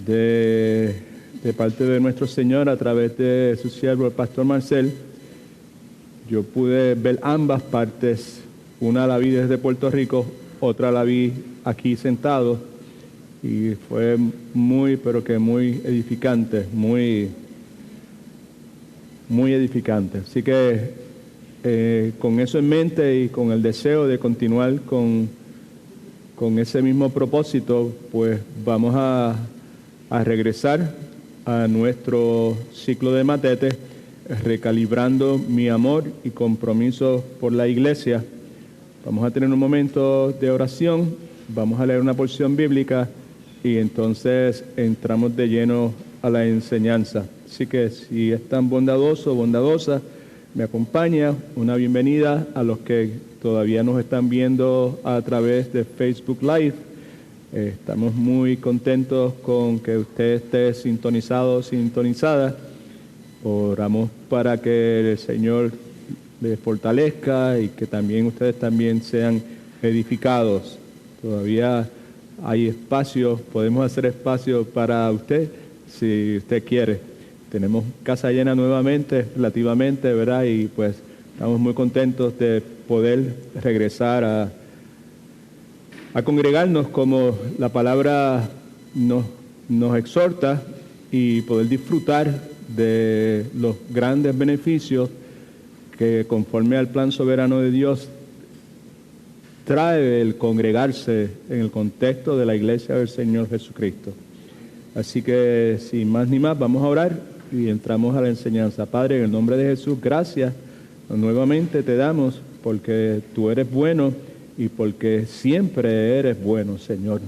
de parte de nuestro Señor a través de su siervo, el pastor Marcel. Yo pude ver ambas partes. Una la vi desde Puerto Rico, otra la vi aquí sentado. Y fue muy, pero que muy edificante, muy edificante. Así que con eso en mente y con el deseo de continuar con ese mismo propósito, pues vamos a regresar a nuestro ciclo de matete, recalibrando mi amor y compromiso por la iglesia. Vamos a tener un momento de oración, vamos a leer una porción bíblica y entonces entramos de lleno a la enseñanza. Así que si es tan bondadoso o bondadosa, me acompaña. Una bienvenida a los que todavía nos están viendo a través de Facebook Live. Estamos muy contentos con que usted esté sintonizado, sintonizada. Oramos para que el Señor les fortalezca y que también ustedes también sean edificados. Todavía hay espacio, podemos hacer espacio para usted si usted quiere. Tenemos casa llena nuevamente, relativamente, ¿verdad? Y pues estamos muy contentos de poder regresar a congregarnos como la palabra nos exhorta y poder disfrutar de los grandes beneficios que conforme al plan soberano de Dios trae el congregarse en el contexto de la iglesia del Señor Jesucristo. Así que sin más ni más vamos a orar y entramos a la enseñanza. Padre, en el nombre de Jesús, gracias nuevamente te damos porque tú eres bueno y porque siempre eres bueno, Señor.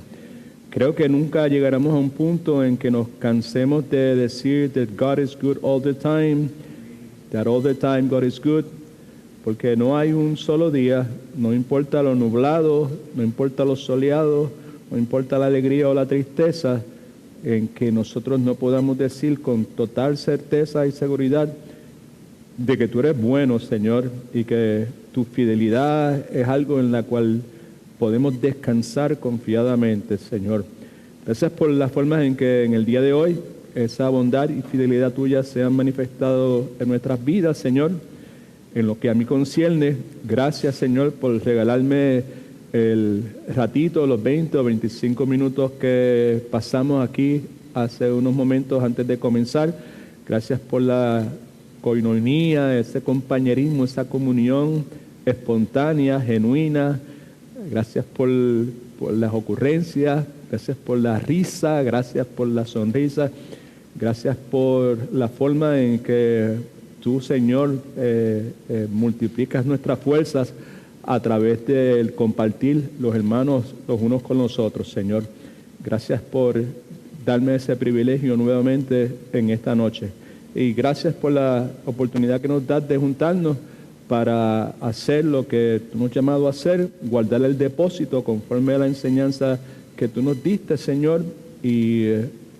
Creo que nunca llegaremos a un punto en que nos cansemos de decir that God is good all the time, that all the time God is good, porque no hay un solo día, no importa lo nublado, no importa lo soleado, no importa la alegría o la tristeza, en que nosotros no podamos decir con total certeza y seguridad de que tú eres bueno, Señor, y que tu fidelidad es algo en la cual podemos descansar confiadamente, Señor. Gracias por las formas en que en el día de hoy esa bondad y fidelidad tuya se han manifestado en nuestras vidas, Señor. En lo que a mí concierne, gracias, Señor, por regalarme el ratito, los 20 o 25 minutos que pasamos aquí hace unos momentos antes de comenzar. Gracias por la coinonía, ese compañerismo, esa comunión espontánea, genuina. Gracias por las ocurrencias, gracias por la risa, gracias por la sonrisa, gracias por la forma en que tú, Señor, multiplicas nuestras fuerzas a través del compartir los hermanos los unos con los otros, Señor. Gracias por darme ese privilegio nuevamente en esta noche. Y gracias por la oportunidad que nos das de juntarnos para hacer lo que tú nos has llamado a hacer, guardar el depósito conforme a la enseñanza que tú nos diste, Señor, y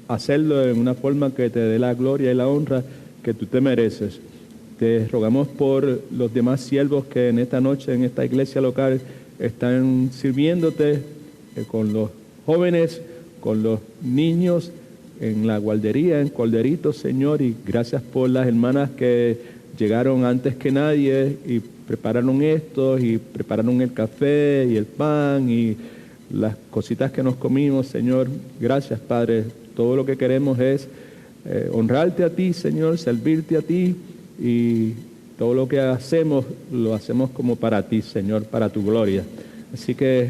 hacerlo en una forma que te dé la gloria y la honra que tú te mereces. Te rogamos por los demás siervos que en esta noche, en esta iglesia local, están sirviéndote con los jóvenes, con los niños, en la guardería, en Corderitos, Señor, y gracias por las hermanas que llegaron antes que nadie y prepararon esto, y prepararon el café y el pan y las cositas que nos comimos, Señor. Gracias, Padre. Todo lo que queremos es honrarte a ti, Señor, servirte a ti, y todo lo que hacemos, lo hacemos como para ti, Señor, para tu gloria. Así que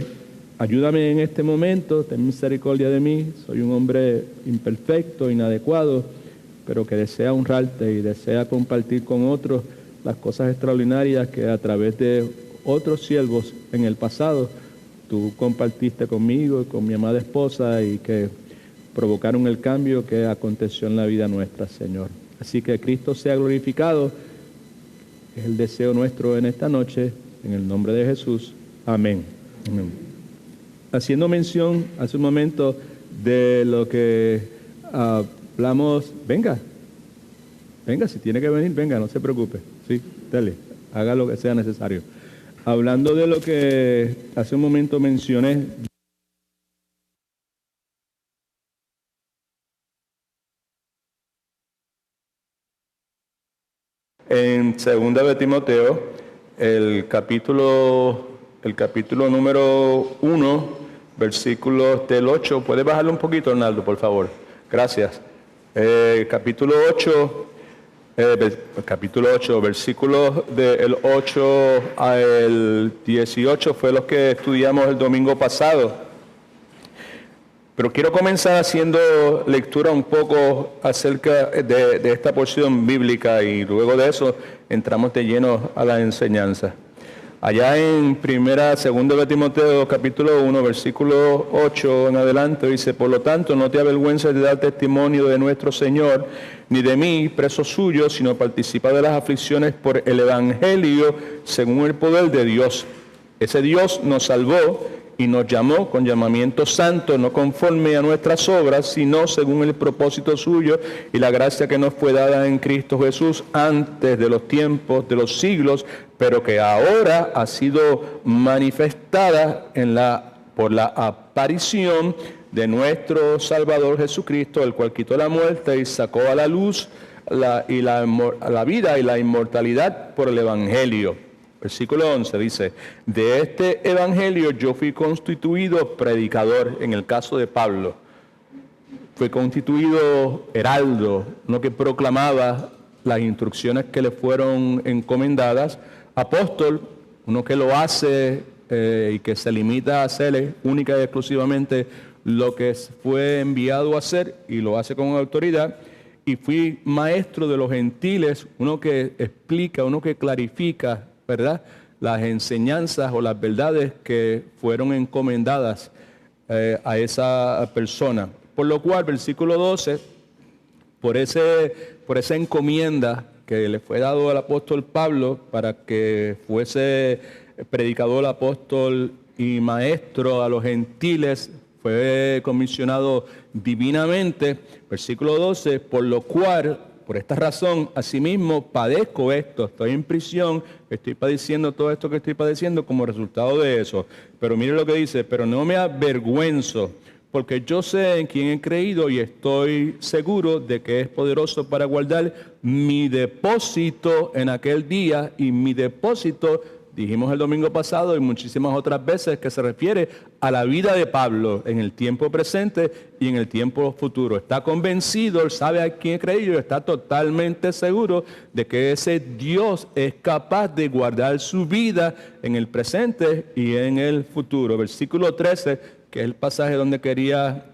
ayúdame en este momento, ten misericordia de mí. Soy un hombre imperfecto, inadecuado, pero que desea honrarte y desea compartir con otros las cosas extraordinarias que a través de otros siervos en el pasado tú compartiste conmigo y con mi amada esposa, y que provocaron el cambio que aconteció en la vida nuestra, Señor. Así que Cristo sea glorificado, es el deseo nuestro en esta noche, en el nombre de Jesús. Amén. Amén. Haciendo mención hace un momento de lo que hablamos, venga, si tiene que venir, venga, no se preocupe, sí, dale, haga lo que sea necesario. Hablando de lo que hace un momento mencioné, segunda de Timoteo, el capítulo número 1, versículos del 8. ¿Puede bajarlo un poquito, Arnaldo, por favor? Gracias. Capítulo 8, versículos del 8 al 18 fue los que estudiamos el domingo pasado. Pero quiero comenzar haciendo lectura un poco acerca de esta porción bíblica y luego de eso entramos de lleno a la enseñanza. Allá en segunda de Timoteo, capítulo 1, versículo 8 en adelante, dice: por lo tanto, no te avergüences de dar testimonio de nuestro Señor, ni de mí, preso suyo, sino participa de las aflicciones por el Evangelio, según el poder de Dios. Ese Dios nos salvó y nos llamó con llamamiento santo, no conforme a nuestras obras, sino según el propósito suyo y la gracia que nos fue dada en Cristo Jesús antes de los tiempos de los siglos, pero que ahora ha sido manifestada por la aparición de nuestro Salvador Jesucristo, el cual quitó la muerte y sacó a la luz la vida y la inmortalidad por el Evangelio. Versículo 11 dice: de este evangelio yo fui constituido predicador. En el caso de Pablo, fue constituido heraldo, uno que proclamaba las instrucciones que le fueron encomendadas; apóstol, uno que lo hace y que se limita a hacer única y exclusivamente lo que fue enviado a hacer y lo hace con autoridad; y fui maestro de los gentiles, uno que explica, uno que clarifica, ¿verdad?, las enseñanzas o las verdades que fueron encomendadas a esa persona. Por lo cual, versículo 12, por esa encomienda que le fue dado al apóstol Pablo para que fuese predicador, apóstol y maestro a los gentiles, fue comisionado divinamente. Versículo 12, por lo cual, por esta razón, asimismo padezco esto, estoy en prisión, estoy padeciendo todo esto que estoy padeciendo como resultado de eso. Pero mire lo que dice: pero no me avergüenzo, porque yo sé en quién he creído y estoy seguro de que es poderoso para guardar mi depósito en aquel día. Y mi depósito, dijimos el domingo pasado y muchísimas otras veces, que se refiere a la vida de Pablo en el tiempo presente y en el tiempo futuro. Está convencido, él sabe a quién ha creído, está totalmente seguro de que ese Dios es capaz de guardar su vida en el presente y en el futuro. Versículo 13, que es el pasaje donde quería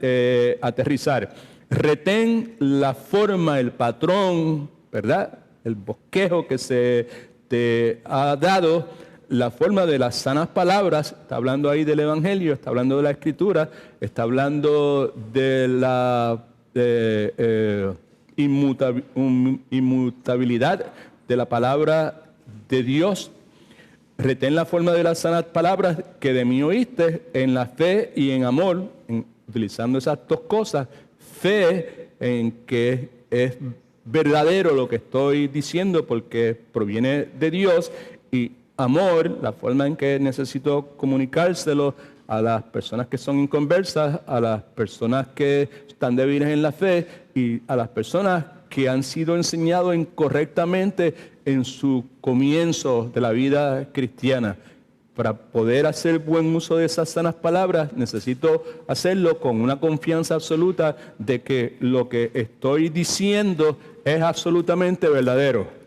aterrizar. Retén la forma, el patrón, ¿verdad?, el bosquejo que se te ha dado, la forma de las sanas palabras. Está hablando ahí del Evangelio, está hablando de la Escritura, está hablando de la inmutabilidad de la palabra de Dios. Retén la forma de las sanas palabras que de mí oíste, en la fe y en amor, utilizando esas dos cosas: fe en que es verdadero lo que estoy diciendo porque proviene de Dios, y amor, la forma en que necesito comunicárselo a las personas que son inconversas, a las personas que están débiles en la fe y a las personas que han sido enseñados incorrectamente en su comienzo de la vida cristiana. Para poder hacer buen uso de esas sanas palabras, necesito hacerlo con una confianza absoluta de que lo que estoy diciendo es absolutamente verdadero.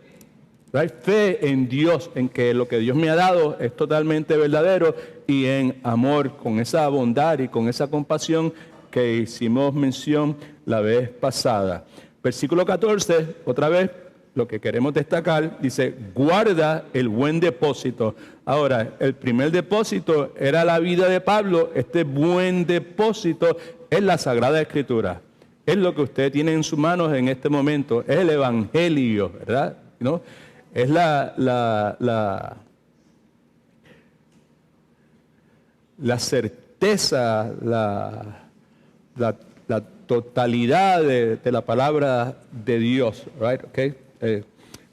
Hay fe en Dios, en que lo que Dios me ha dado es totalmente verdadero, y en amor, con esa bondad y con esa compasión que hicimos mención la vez pasada. Versículo 14, otra vez, lo que queremos destacar, dice: guarda el buen depósito. Ahora, el primer depósito era la vida de Pablo. Este buen depósito es la Sagrada Escritura. Es lo que usted tiene en sus manos en este momento. Es el Evangelio, ¿verdad? ¿No? Es la certeza, la totalidad de la palabra de Dios. Right? Okay.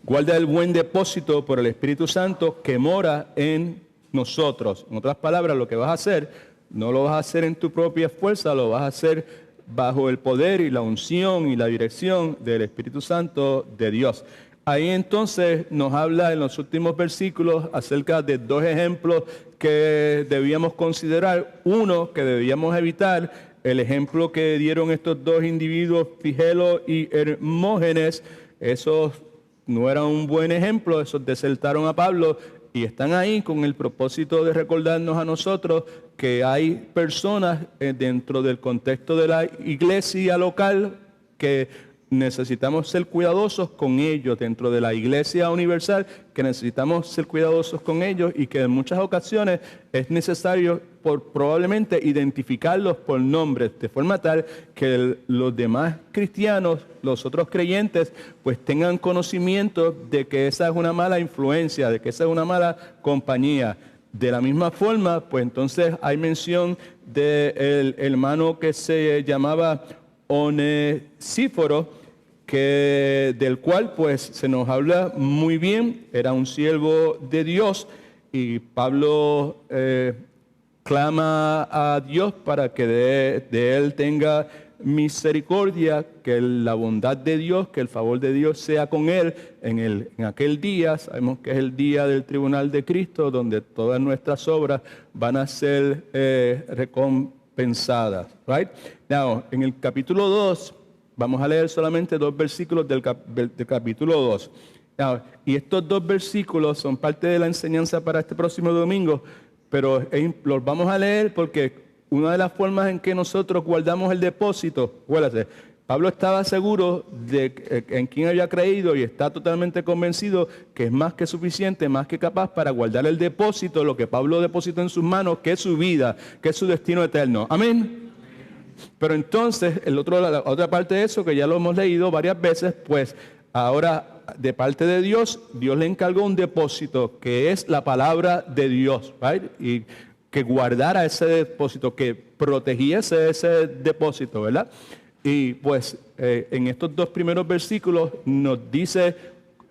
Guarda el buen depósito por el Espíritu Santo que mora en nosotros. En otras palabras, lo que vas a hacer, no lo vas a hacer en tu propia fuerza, lo vas a hacer bajo el poder y la unción y la dirección del Espíritu Santo de Dios. Ahí entonces nos habla en los últimos versículos acerca de dos ejemplos que debíamos considerar. Uno que debíamos evitar, el ejemplo que dieron estos dos individuos, Figelo y Hermógenes. Esos no eran un buen ejemplo, esos desertaron a Pablo y están ahí con el propósito de recordarnos a nosotros que hay personas dentro del contexto de la iglesia local que necesitamos ser cuidadosos con ellos, dentro de la iglesia universal, que necesitamos ser cuidadosos con ellos y que en muchas ocasiones es necesario probablemente identificarlos por nombres, de forma tal que los demás cristianos, los otros creyentes, pues tengan conocimiento de que esa es una mala influencia, de que esa es una mala compañía. De la misma forma, pues entonces hay mención del hermano que se llamaba Onesíforo, del cual pues se nos habla muy bien. Era un siervo de Dios y Pablo clama a Dios para que de él tenga misericordia, que la bondad de Dios, que el favor de Dios sea con él en aquel día. Sabemos que es el día del tribunal de Cristo, donde todas nuestras obras van a ser recompensadas. Right? Now, en el capítulo 2, vamos a leer solamente 2 versículos del capítulo 2. Now, y estos 2 versículos son parte de la enseñanza para este próximo domingo, pero los vamos a leer porque una de las formas en que nosotros guardamos el depósito, acuérdate, Pablo estaba seguro de en quién había creído y está totalmente convencido que es más que suficiente, más que capaz para guardar el depósito, lo que Pablo depositó en sus manos, que es su vida, que es su destino eterno. Amén. Pero entonces, la otra parte de eso, que ya lo hemos leído varias veces, pues ahora de parte de Dios, Dios le encargó un depósito que es la palabra de Dios, right? Y que guardara ese depósito, que protegiese ese depósito, ¿verdad? Y pues en estos 2 primeros versículos nos dice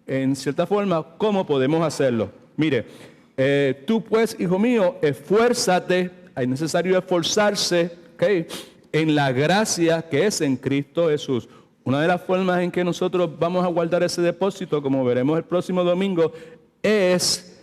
en cierta forma cómo podemos hacerlo. Mire, tú pues, hijo mío, esfuérzate, es necesario esforzarse, ¿ok?, en la gracia que es en Cristo Jesús. Una de las formas en que nosotros vamos a guardar ese depósito, como veremos el próximo domingo, es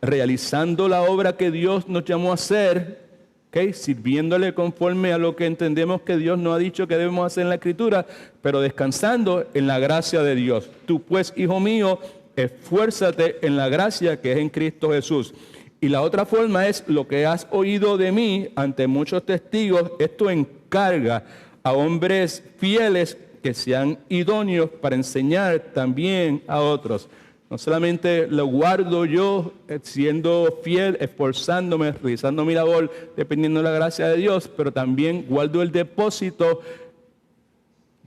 realizando la obra que Dios nos llamó a hacer, ¿okay?, sirviéndole conforme a lo que entendemos que Dios nos ha dicho que debemos hacer en la Escritura, pero descansando en la gracia de Dios. Tú pues, hijo mío, esfuérzate en la gracia que es en Cristo Jesús. Y la otra forma es lo que has oído de mí ante muchos testigos. Esto encarga a hombres fieles que sean idóneos para enseñar también a otros. No solamente lo guardo yo siendo fiel, esforzándome, realizando mi labor, dependiendo de la gracia de Dios, pero también guardo el depósito,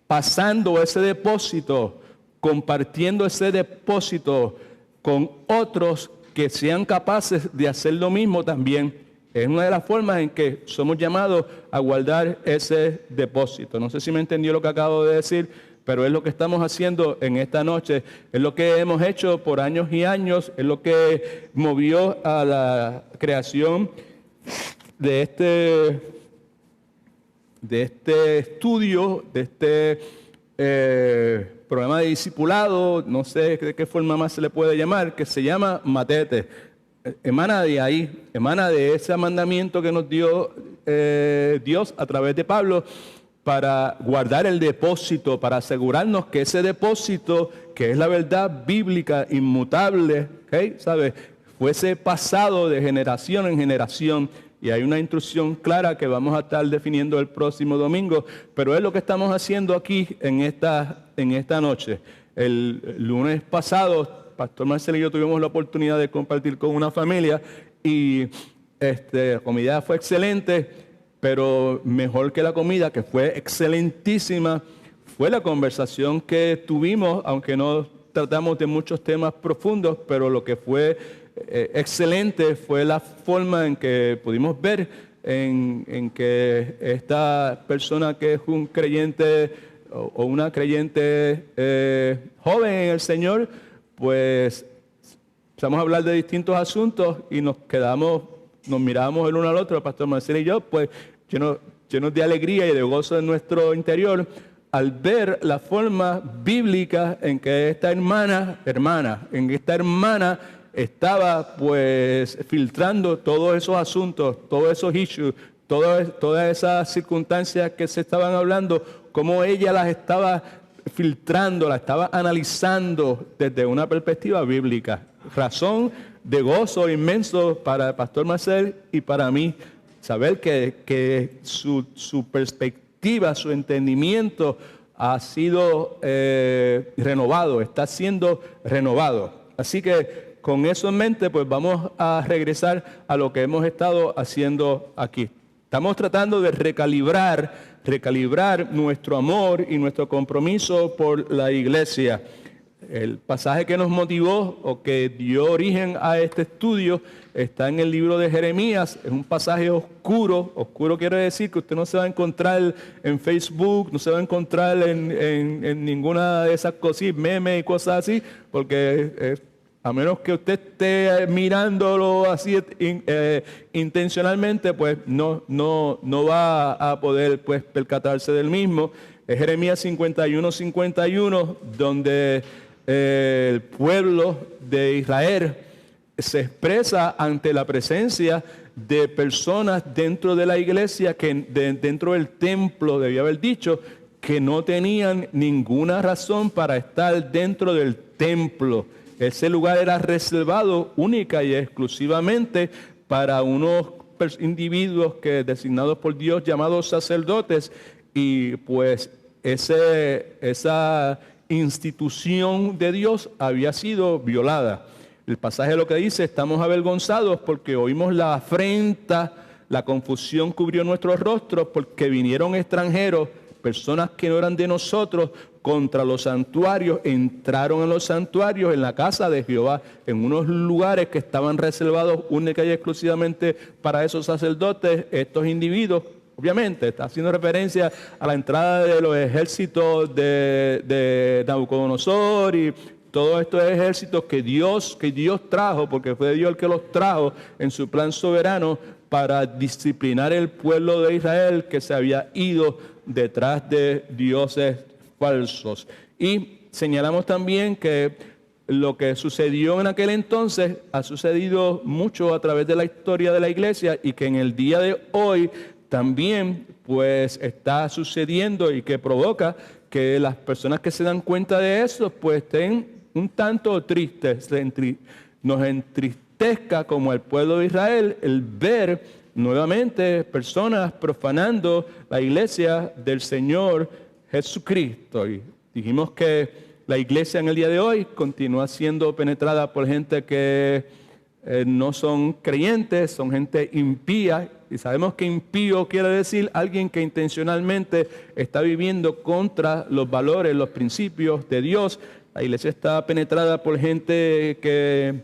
pasando ese depósito, compartiendo ese depósito con otros que sean capaces de hacer lo mismo también. Es una de las formas en que somos llamados a guardar ese depósito. No sé si me entendió lo que acabo de decir, pero es lo que estamos haciendo en esta noche. Es lo que hemos hecho por años y años. Es lo que movió a la creación de este estudio, de este programa de discipulado, no sé de qué forma más se le puede llamar, que se llama Matete. Emana de ahí, emana de ese mandamiento que nos dio Dios a través de Pablo para guardar el depósito, para asegurarnos que ese depósito, que es la verdad bíblica inmutable, ¿okay?, ¿sabe?, fuese pasado de generación en generación. Y hay una instrucción clara que vamos a estar definiendo el próximo domingo, pero es lo que estamos haciendo aquí en esta noche. El lunes pasado, Pastor Marcelo y yo tuvimos la oportunidad de compartir con una familia y la comida fue excelente, pero mejor que la comida, que fue excelentísima, fue la conversación que tuvimos, aunque no tratamos de muchos temas profundos, pero lo que fue excelente fue la forma en que pudimos ver en que esta persona que es un creyente o una creyente joven en el Señor, pues empezamos a hablar de distintos asuntos y nos mirábamos el uno al otro, el Pastor Marcelo y yo, pues llenos de alegría y de gozo en nuestro interior, al ver la forma bíblica en que esta hermana estaba pues filtrando todos esos asuntos, todos esos issues, todas esas circunstancias que se estaban hablando, cómo ella las estaba filtrando, las estaba analizando desde una perspectiva bíblica. Razón de gozo inmenso para el pastor Marcel y para mí, saber que su perspectiva, su entendimiento ha sido renovado, está siendo renovado. Así que con eso en mente, pues vamos a regresar a lo que hemos estado haciendo aquí. Estamos tratando de recalibrar nuestro amor y nuestro compromiso por la iglesia. El pasaje que nos motivó o que dio origen a este estudio está en el libro de Jeremías. Es un pasaje oscuro. Oscuro quiere decir que usted no se va a encontrar en Facebook, no se va a encontrar en ninguna de esas cosas, memes y cosas así, porque a menos que usted esté mirándolo así intencionalmente, pues no va a poder pues percatarse del mismo. Es Jeremías 51:51, donde el pueblo de Israel se expresa ante la presencia de personas dentro de la iglesia, dentro del templo, debía haber dicho, que no tenían ninguna razón para estar dentro del templo. Ese lugar era reservado única y exclusivamente para unos individuos designados por Dios llamados sacerdotes, y pues esa institución de Dios había sido violada. El pasaje lo que dice: estamos avergonzados porque oímos la afrenta, la confusión cubrió nuestros rostros, porque vinieron extranjeros, personas que no eran de nosotros, contra los santuarios, entraron en los santuarios, en la casa de Jehová, en unos lugares que estaban reservados única y exclusivamente para esos sacerdotes. Estos individuos, obviamente, está haciendo referencia a la entrada de los ejércitos de Nabucodonosor y todos estos ejércitos que Dios trajo, porque fue Dios el que los trajo en su plan soberano para disciplinar el pueblo de Israel que se había ido detrás de dioses falsos. Y señalamos también que lo que sucedió en aquel entonces ha sucedido mucho a través de la historia de la iglesia, y que en el día de hoy también pues está sucediendo, y que provoca que las personas que se dan cuenta de eso pues estén un tanto tristes. Nos entristezca como el pueblo de Israel el ver nuevamente personas profanando la iglesia del Señor Jesucristo. Y dijimos que la iglesia en el día de hoy continúa siendo penetrada por gente que no son creyentes, son gente impía. Y sabemos que impío quiere decir alguien que intencionalmente está viviendo contra los valores, los principios de Dios. La iglesia está penetrada por gente que,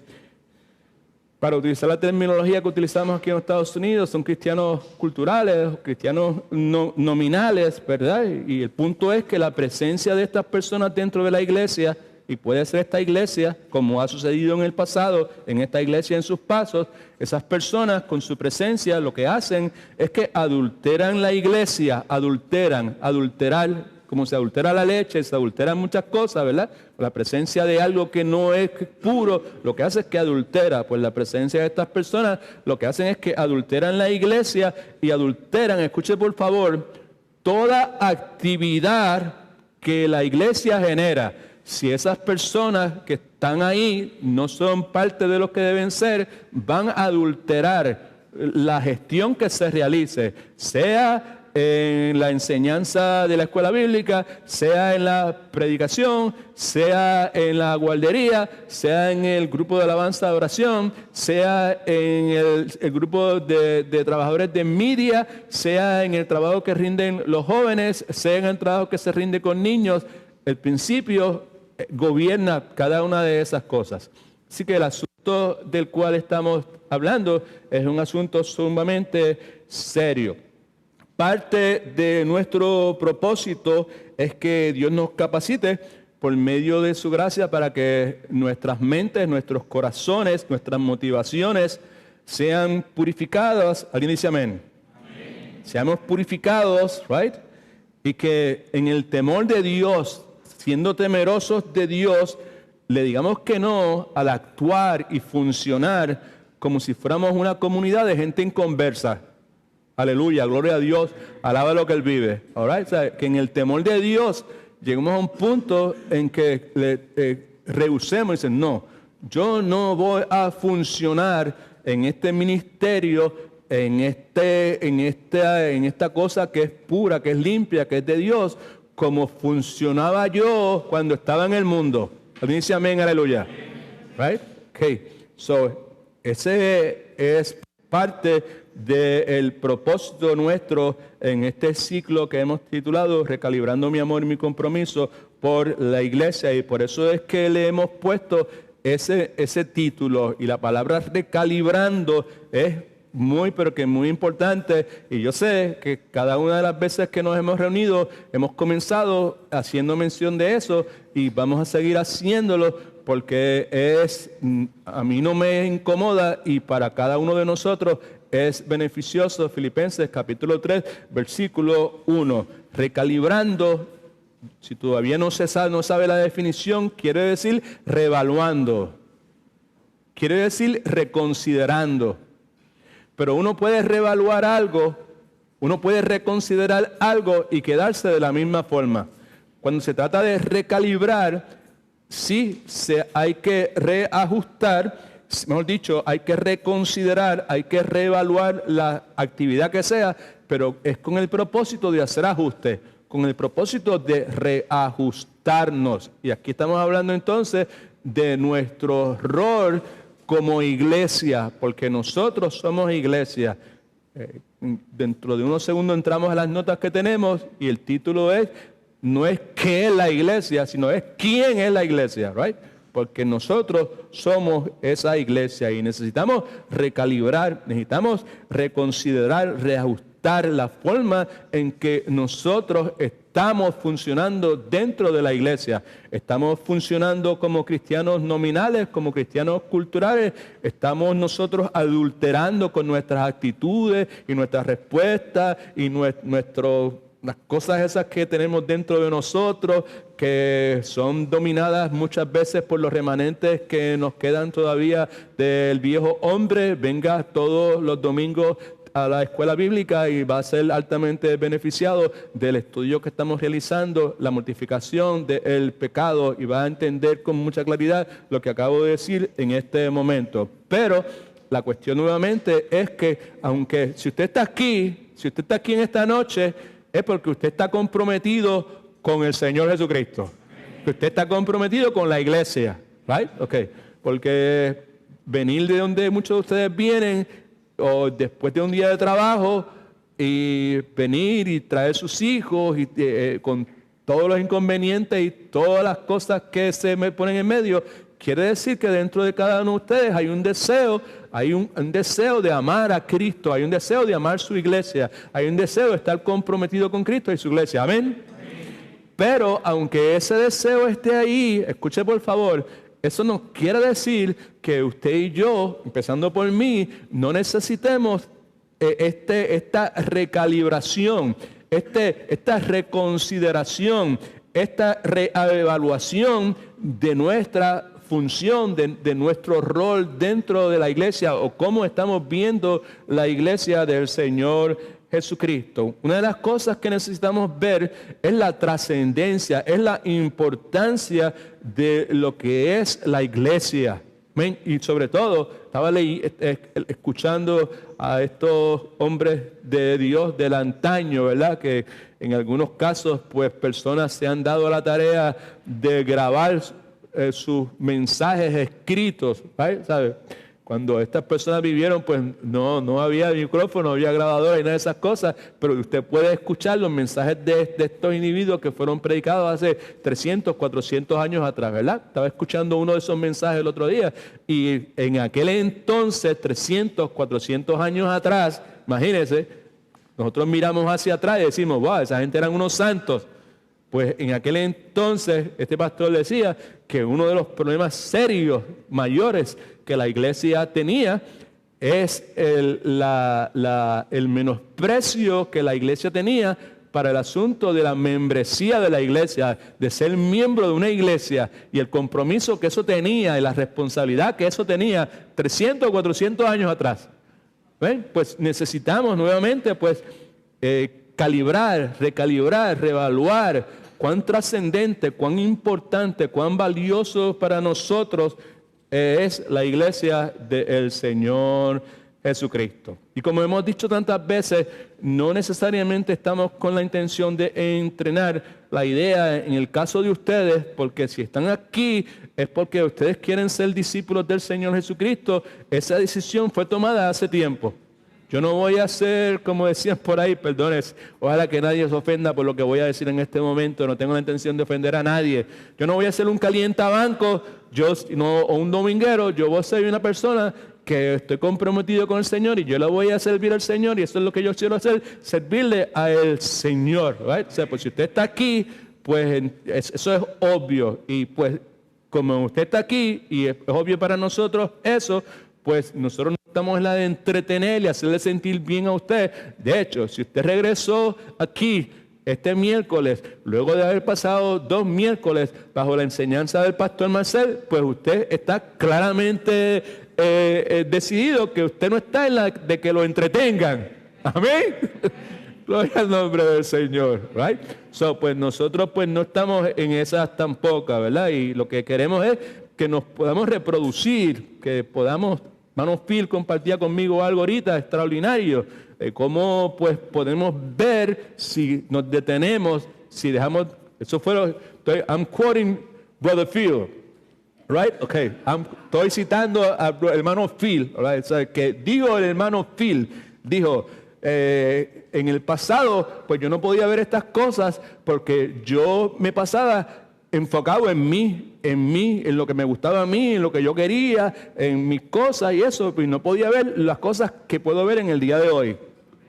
para utilizar la terminología que utilizamos aquí en Estados Unidos, son cristianos culturales, cristianos nominales, ¿verdad? Y el punto es que la presencia de estas personas dentro de la iglesia, y puede ser esta iglesia, como ha sucedido en el pasado, en esta iglesia en sus pasos, esas personas con su presencia lo que hacen es que adulteran la iglesia, adulterar, como se adultera la leche, se adulteran muchas cosas, ¿verdad? La presencia de algo que no es puro, lo que hace es que adultera. Pues la presencia de estas personas lo que hacen es que adulteran la iglesia y adulteran, escuche por favor, toda actividad que la iglesia genera. Si esas personas que están ahí no son parte de lo que deben ser, van a adulterar la gestión que se realice, sea en la enseñanza de la escuela bíblica, sea en la predicación, sea en la guardería, sea en el grupo de alabanza de oración, sea en el grupo de trabajadores de media, sea en el trabajo que rinden los jóvenes, sea en el trabajo que se rinde con niños. El principio gobierna cada una de esas cosas. Así que el asunto del cual estamos hablando es un asunto sumamente serio. Parte de nuestro propósito es que Dios nos capacite por medio de su gracia para que nuestras mentes, nuestros corazones, nuestras motivaciones sean purificadas. ¿Alguien dice amén? Amén. Seamos purificados, right? y que en el temor de Dios, siendo temerosos de Dios, le digamos que no al actuar y funcionar como si fuéramos una comunidad de gente inconversa. Aleluya, gloria a Dios, alaba lo que Él vive. All right? O sea, que en el temor de Dios llegamos a un punto en que rehusemos y dicen, no, yo no voy a funcionar en este ministerio, en esta cosa que es pura, que es limpia, que es de Dios, como funcionaba yo cuando estaba en el mundo. ¿Alguien dice amén? Aleluya. Right? Okay. So, ese es parte del propósito nuestro en este ciclo que hemos titulado Recalibrando mi amor y mi compromiso por la iglesia, y por eso es que le hemos puesto ese título, y la palabra recalibrando es muy, pero que muy importante, y yo sé que cada una de las veces que nos hemos reunido hemos comenzado haciendo mención de eso y vamos a seguir haciéndolo porque a mí no me incomoda y para cada uno de nosotros es beneficioso. Filipenses capítulo 3, versículo 1, recalibrando. Si todavía no sabe la definición, quiere decir reevaluando, quiere decir reconsiderando. Pero uno puede reevaluar algo, uno puede reconsiderar algo y quedarse de la misma forma. Cuando se trata de recalibrar, sí hay que reajustar, mejor dicho, hay que reconsiderar, hay que reevaluar la actividad que sea, pero es con el propósito de hacer ajustes, con el propósito de reajustarnos. Y aquí estamos hablando entonces de nuestro rol como iglesia, porque nosotros somos iglesia. Dentro de unos segundos entramos a las notas que tenemos y el título no es qué es la iglesia, sino es quién es la iglesia, right? Porque nosotros somos esa iglesia y necesitamos recalibrar, necesitamos reconsiderar, reajustar la forma en que nosotros estamos funcionando dentro de la iglesia. Estamos funcionando como cristianos nominales, como cristianos culturales. Estamos nosotros adulterando con nuestras actitudes y nuestras respuestas y las cosas esas que tenemos dentro de nosotros, que son dominadas muchas veces por los remanentes que nos quedan todavía del viejo hombre. Venga todos los domingos a la escuela bíblica y va a ser altamente beneficiado del estudio que estamos realizando, la mortificación del pecado, y va a entender con mucha claridad lo que acabo de decir en este momento. Pero la cuestión nuevamente es que, aunque si usted está aquí en esta noche, es porque usted está comprometido con el Señor Jesucristo. Que usted está comprometido con la iglesia. Right? Okay. Porque venir de donde muchos de ustedes vienen, o después de un día de trabajo, y venir y traer sus hijos y con todos los inconvenientes y todas las cosas que se me ponen en medio, quiere decir que dentro de cada uno de ustedes hay un deseo, un deseo de amar a Cristo, hay un deseo de amar su iglesia, hay un deseo de estar comprometido con Cristo y su iglesia. Amén. Pero aunque ese deseo esté ahí, escuche por favor, eso no quiere decir que usted y yo, empezando por mí, no necesitemos esta recalibración, esta reconsideración, esta reevaluación de nuestra función, de nuestro rol dentro de la iglesia, o cómo estamos viendo la iglesia del Señor Jesucristo. Una de las cosas que necesitamos ver es la trascendencia, es la importancia de lo que es la iglesia. Y sobre todo, estaba escuchando a estos hombres de Dios del antaño, ¿verdad? Que en algunos casos, pues, personas se han dado a la tarea de grabar sus mensajes escritos, ¿sabes? Cuando estas personas vivieron, pues no había micrófono, no había grabadora y nada de esas cosas, pero usted puede escuchar los mensajes de estos individuos que fueron predicados hace 300, 400 años atrás, ¿verdad? Estaba escuchando uno de esos mensajes el otro día, y en aquel entonces, 300, 400 años atrás, imagínense, nosotros miramos hacia atrás y decimos, wow, esa gente eran unos santos. Pues en aquel entonces, este pastor decía que uno de los problemas serios, mayores, que la iglesia tenía es el menosprecio que la iglesia tenía para el asunto de la membresía de la iglesia, de ser miembro de una iglesia y el compromiso que eso tenía y la responsabilidad que eso tenía 300 o 400 años atrás. ¿Ven? Pues necesitamos nuevamente pues calibrar, recalibrar, reevaluar cuán trascendente, cuán importante, cuán valioso para nosotros es la iglesia del Señor Jesucristo. Y como hemos dicho tantas veces, no necesariamente estamos con la intención de entrenar la idea en el caso de ustedes, porque si están aquí es porque ustedes quieren ser discípulos del Señor Jesucristo. Esa decisión fue tomada hace tiempo. Yo no voy a hacer, como decían por ahí, perdones, ojalá que nadie se ofenda por lo que voy a decir en este momento, no tengo la intención de ofender a nadie. Yo no voy a ser un calientabanco o un dominguero, yo voy a ser una persona que estoy comprometido con el Señor y yo le voy a servir al Señor y eso es lo que yo quiero hacer, servirle al Señor. Right? O sea, pues si usted está aquí, pues eso es obvio y pues como usted está aquí y es obvio para nosotros eso, pues nosotros no estamos en la de entretener y hacerle sentir bien a usted. De hecho, si usted regresó aquí este miércoles, luego de haber pasado 2 miércoles bajo la enseñanza del pastor Marcel, pues usted está claramente decidido que usted no está en la de que lo entretengan. Amén. Gloria al nombre del Señor, right? So, pues nosotros pues no estamos en esas tampoco, ¿verdad? Y lo que queremos es que nos podamos reproducir, que podamos, hermano Phil compartía conmigo algo ahorita extraordinario, cómo pues podemos ver si nos detenemos, si dejamos, eso fue, I'm quoting Brother Phil, right? Okay, estoy citando al hermano Phil, right? O sea, que digo el hermano Phil, dijo, en el pasado, pues yo no podía ver estas cosas porque yo me pasaba enfocado en mí, en lo que me gustaba a mí, en lo que yo quería, en mis cosas y eso, pues no podía ver las cosas que puedo ver en el día de hoy.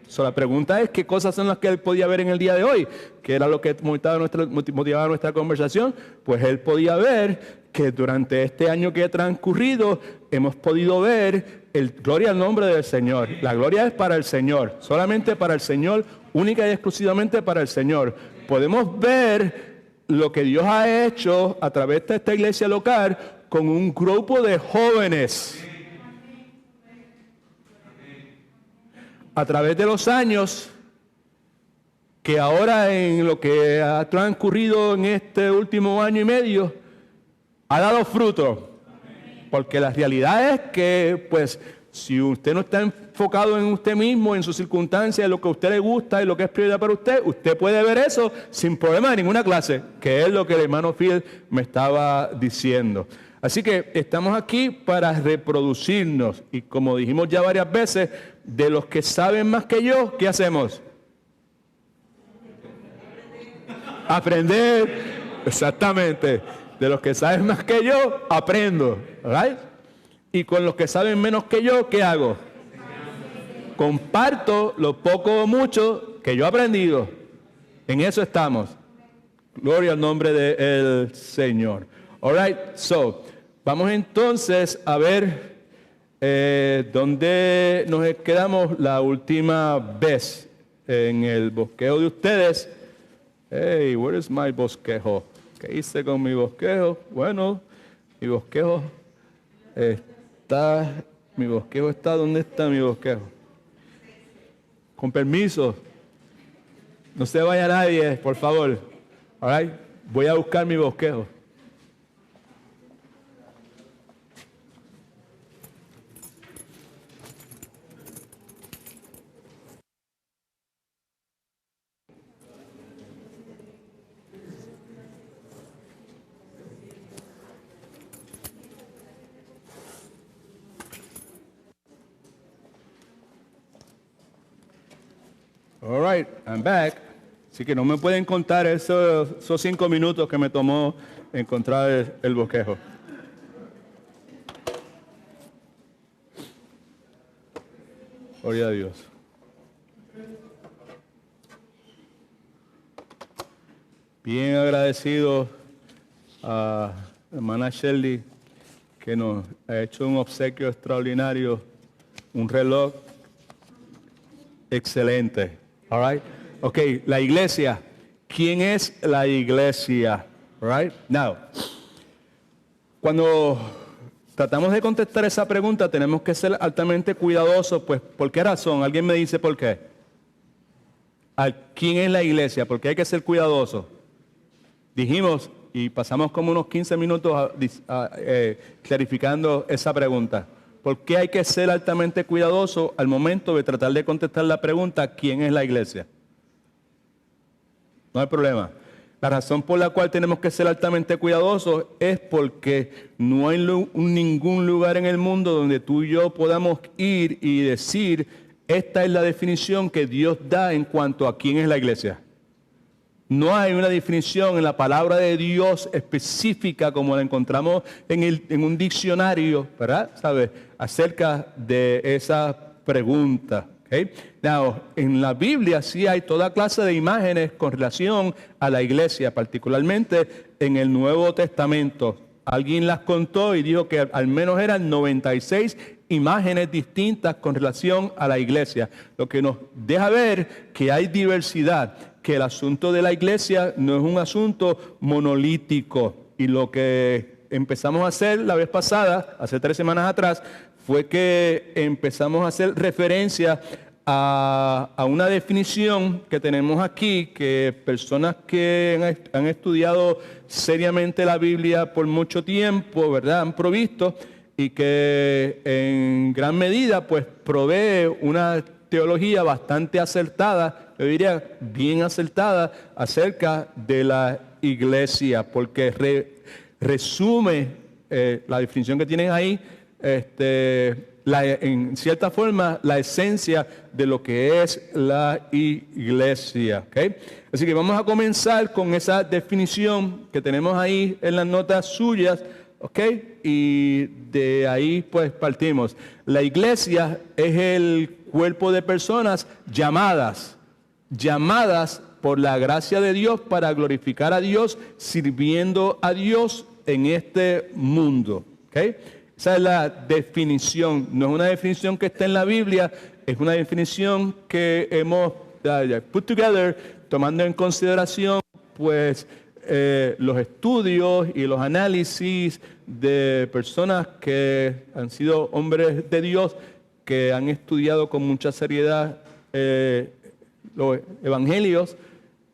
So, la pregunta es, ¿qué cosas son las que él podía ver en el día de hoy? ¿Qué era lo que motivaba nuestra conversación? Pues él podía ver que durante este año que ha transcurrido hemos podido ver gloria al nombre del Señor. La gloria es para el Señor, solamente para el Señor, única y exclusivamente para el Señor. Podemos ver lo que Dios ha hecho a través de esta iglesia local con un grupo de jóvenes. A través de los años, que ahora en lo que ha transcurrido en este último año y medio, ha dado fruto. Porque la realidad es que, pues, si usted no está enfocado en usted mismo, en sus circunstancias, en lo que a usted le gusta y lo que es prioridad para usted, usted puede ver eso sin problema de ninguna clase, que es lo que el hermano Phil me estaba diciendo. Así que estamos aquí para reproducirnos y como dijimos ya varias veces, de los que saben más que yo, ¿qué hacemos? Aprender, exactamente. De los que saben más que yo, aprendo, ¿right? Y con los que saben menos que yo, ¿qué hago? Comparto lo poco o mucho que yo he aprendido. En eso estamos. Gloria al nombre del Señor. All right, so, vamos entonces a ver dónde nos quedamos la última vez en el bosquejo de ustedes. Hey, where is my bosquejo? ¿Qué hice con mi bosquejo? Bueno, mi bosquejo está, ¿dónde está mi bosquejo? Con permiso, no se vaya nadie, por favor. All right, voy a buscar mi bosquejo. All right, I'm back. Así que no me pueden contar esos 5 minutos que me tomó encontrar el bosquejo. Gloria a Dios. Bien agradecido a la hermana Shirley que nos ha hecho un obsequio extraordinario, un reloj excelente. All right. Ok, la iglesia. ¿Quién es la iglesia? Right? Now, cuando tratamos de contestar esa pregunta, tenemos que ser altamente cuidadosos, pues, ¿por qué razón? ¿Alguien me dice por qué? ¿Quién es la iglesia? ¿Por qué hay que ser cuidadosos? Dijimos, y pasamos como unos 15 minutos clarificando esa pregunta. ¿Por qué hay que ser altamente cuidadosos al momento de tratar de contestar la pregunta, ¿quién es la iglesia? No hay problema. La razón por la cual tenemos que ser altamente cuidadosos es porque no hay ningún lugar en el mundo donde tú y yo podamos ir y decir, esta es la definición que Dios da en cuanto a quién es la iglesia. No hay una definición en la palabra de Dios específica como la encontramos en un diccionario, ¿verdad? ¿Sabes? Acerca de esa pregunta. Okay. Now, en la Biblia sí hay toda clase de imágenes con relación a la iglesia, particularmente en el Nuevo Testamento. Alguien las contó y dijo que al menos eran 96 imágenes distintas con relación a la iglesia, lo que nos deja ver que hay diversidad, que el asunto de la iglesia no es un asunto monolítico. Y lo que empezamos a hacer la vez pasada, hace 3 semanas atrás, fue que empezamos a hacer referencia a una definición que tenemos aquí, que personas que han estudiado seriamente la Biblia por mucho tiempo, ¿verdad?, han provisto, y que en gran medida pues provee una teología bastante acertada, yo diría bien acertada, acerca de la iglesia, porque resume la definición que tienen ahí, en cierta forma, la esencia de lo que es la iglesia. ¿Okay? Así que vamos a comenzar con esa definición que tenemos ahí en las notas suyas. ¿Okay? Y de ahí pues partimos. La iglesia es el cuerpo de personas llamadas por la gracia de Dios para glorificar a Dios, sirviendo a Dios en este mundo. ¿Okay? Esa es la definición. No es una definición que está en la Biblia, es una definición que hemos put together, tomando en consideración pues los estudios y los análisis de personas que han sido hombres de Dios, que han estudiado con mucha seriedad los evangelios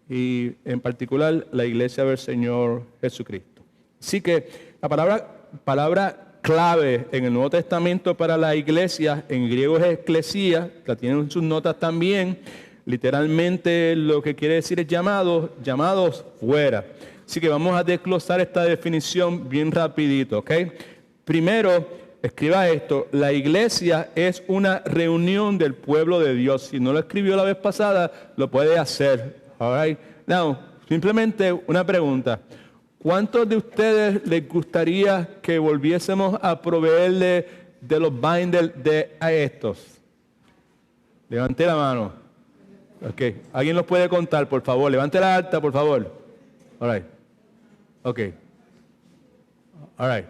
y en particular la iglesia del Señor Jesucristo. Así que la palabra clave en el Nuevo Testamento para la iglesia, en griego es eclesía, la tienen en sus notas también. Literalmente lo que quiere decir es llamados fuera. Así que vamos a desglosar esta definición bien rapidito, ¿ok? Primero, escriba esto: la iglesia es una reunión del pueblo de Dios. Si no lo escribió la vez pasada, lo puede hacer. All right? Now, simplemente una pregunta. ¿Cuántos de ustedes les gustaría que volviésemos a proveerle de los binders a estos? Levante la mano. Ok. ¿Alguien los puede contar, por favor? Levante la alta, por favor. All right. Ok. All right.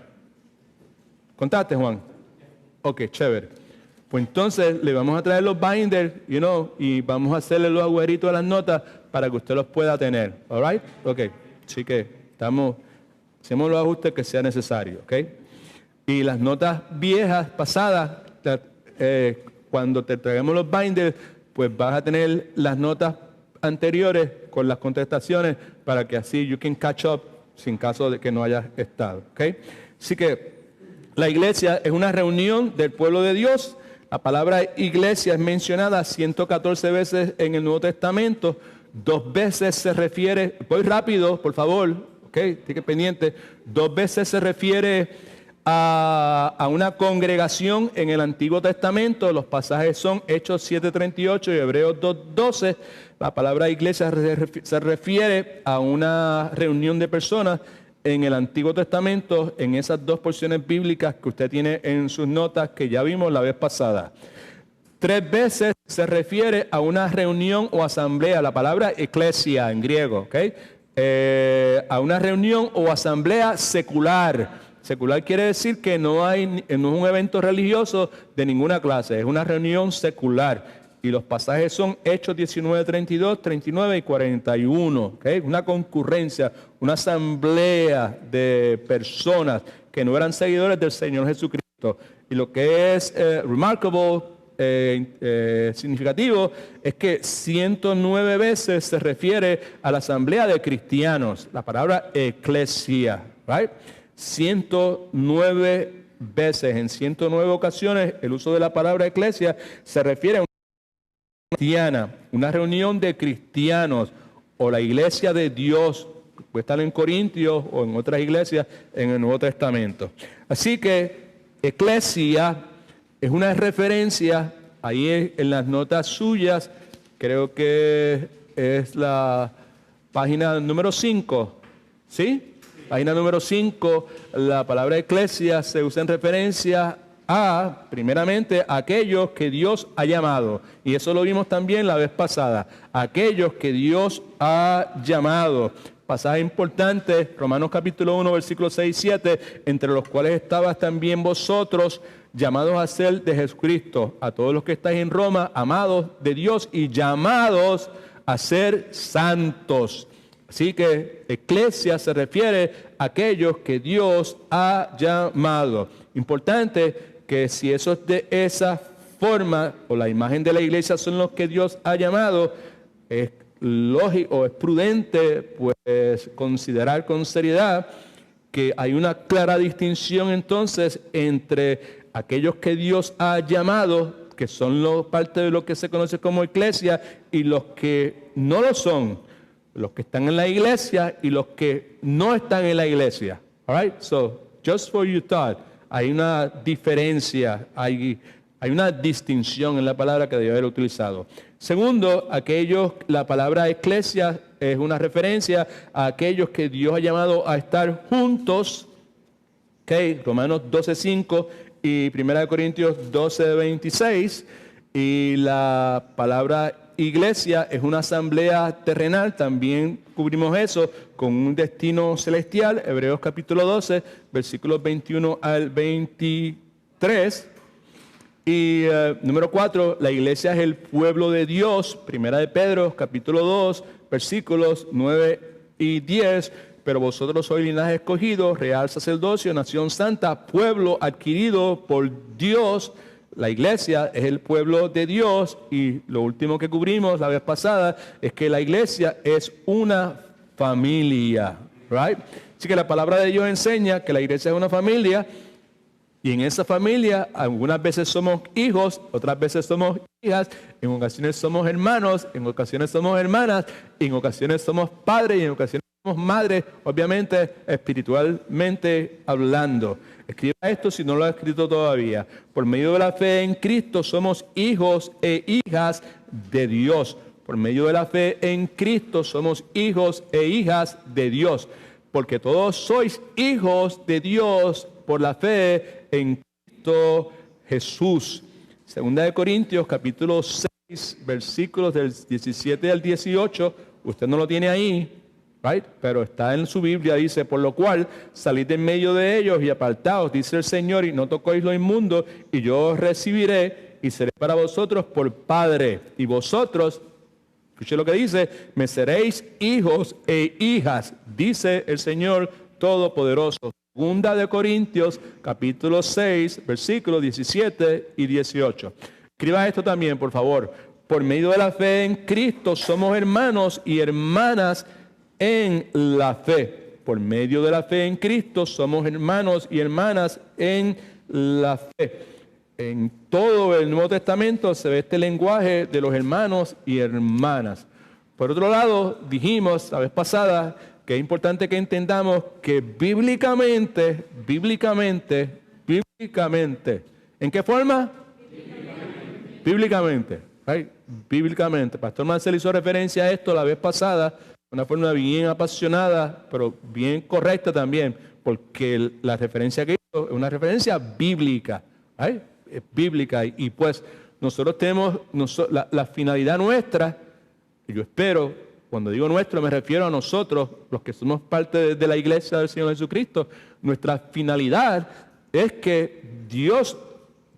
¿Contaste, Juan? Ok, chévere. Pues entonces le vamos a traer los binders, y vamos a hacerle los agujeritos a las notas para que usted los pueda tener. All right? Ok. Así que hacemos los ajustes que sea necesario, ¿ok? Y las notas viejas, pasadas, cuando te traigamos los binders, pues vas a tener las notas anteriores con las contestaciones para que así you can catch up sin caso de que no hayas estado, ¿ok? Así que la iglesia es una reunión del pueblo de Dios. La palabra iglesia es mencionada 114 veces en el Nuevo Testamento. 2 veces se refiere, voy rápido, por favor, ok, esté pendiente. 2 veces se refiere a una congregación en el Antiguo Testamento. Los pasajes son Hechos 7:38 y Hebreos 2:12. La palabra iglesia se refiere a una reunión de personas en el Antiguo Testamento, en esas 2 porciones bíblicas que usted tiene en sus notas que ya vimos la vez pasada. 3 veces se refiere a una reunión o asamblea, la palabra eclesia en griego, ¿ok? A una reunión o asamblea secular. Secular quiere decir que no es un evento religioso de ninguna clase, es una reunión secular. Y los pasajes son Hechos 19, 32, 39 y 41. ¿Okay? Una concurrencia, una asamblea de personas que no eran seguidores del Señor Jesucristo. Y lo que es remarkable, significativo, es que 109 veces se refiere a la asamblea de cristianos. La palabra eclesia, right? 109 veces, en 109 ocasiones, el uso de la palabra eclesia se refiere a una cristiana, una reunión de cristianos o la iglesia de Dios. Puede estar en Corintios o en otras iglesias en el Nuevo Testamento. Así que eclesia es una referencia, ahí en las notas suyas, creo que es la página número 5, ¿sí? Página número 5, la palabra eclesia se usa en referencia a, primeramente, aquellos que Dios ha llamado. Y eso lo vimos también la vez pasada. Aquellos que Dios ha llamado. Pasaje importante, Romanos capítulo 1, versículos 6 y 7, entre los cuales estabas también vosotros, llamados a ser de Jesucristo, a todos los que estáis en Roma, amados de Dios y llamados a ser santos. Así que eclesia se refiere a aquellos que Dios ha llamado. Importante que si eso es de esa forma, o la imagen de la iglesia son los que Dios ha llamado, es lógico, es prudente pues considerar con seriedad que hay una clara distinción entonces entre aquellos que Dios ha llamado, que son parte de lo que se conoce como iglesia, y los que no lo son, los que están en la iglesia y los que no están en la iglesia. All right? So, just for your thought, hay una diferencia, hay una distinción en la palabra que debe haber utilizado. Segundo, la palabra eclesia es una referencia a aquellos que Dios ha llamado a estar juntos. Okay, Romanos 12:5 y 1 Corintios 12:26. Y la palabra iglesia es una asamblea terrenal, también cubrimos eso con un destino celestial. Hebreos capítulo 12, versículos 21 al 23. Y número 4, la iglesia es el pueblo de Dios. Primera de Pedro, capítulo 2, versículos 9 y 10. Pero vosotros sois linaje escogido, real sacerdocio, nación santa, pueblo adquirido por Dios. La iglesia es el pueblo de Dios. Y lo último que cubrimos la vez pasada es que la iglesia es una familia. Right? Así que la palabra de Dios enseña que la iglesia es una familia. Y en esa familia, algunas veces somos hijos, otras veces somos hijas, en ocasiones somos hermanos, en ocasiones somos hermanas, en ocasiones somos padres y en ocasiones somos madres, obviamente espiritualmente hablando. Escriba esto si no lo ha escrito todavía. Por medio de la fe en Cristo somos hijos e hijas de Dios. Por medio de la fe en Cristo somos hijos e hijas de Dios. Porque todos sois hijos de Dios por la fe en Cristo Jesús. Segunda de Corintios, capítulo 6, versículos del 17 al 18. Usted no lo tiene ahí, right? Pero está en su Biblia, dice, por lo cual salid en medio de ellos y apartaos, dice el Señor, y no toquéis lo inmundo, y yo os recibiré y seré para vosotros por Padre. Y vosotros, escuche lo que dice, me seréis hijos e hijas, dice el Señor Todopoderoso. Segunda de Corintios, capítulo 6, versículos 17 y 18. Escriba esto también, por favor. Por medio de la fe en Cristo somos hermanos y hermanas en la fe. Por medio de la fe en Cristo somos hermanos y hermanas en la fe. En todo el Nuevo Testamento se ve este lenguaje de los hermanos y hermanas. Por otro lado, dijimos la vez pasada que es importante que entendamos que bíblicamente, ¿en qué forma? Bíblicamente. Right? Bíblicamente. Pastor Marcel hizo referencia a esto la vez pasada, de una forma bien apasionada, pero bien correcta también, porque la referencia que hizo es una referencia bíblica. Right? Es bíblica y pues nosotros tenemos la finalidad nuestra, y yo espero. Cuando digo nuestro, me refiero a nosotros, los que somos parte de la iglesia del Señor Jesucristo. Nuestra finalidad es que Dios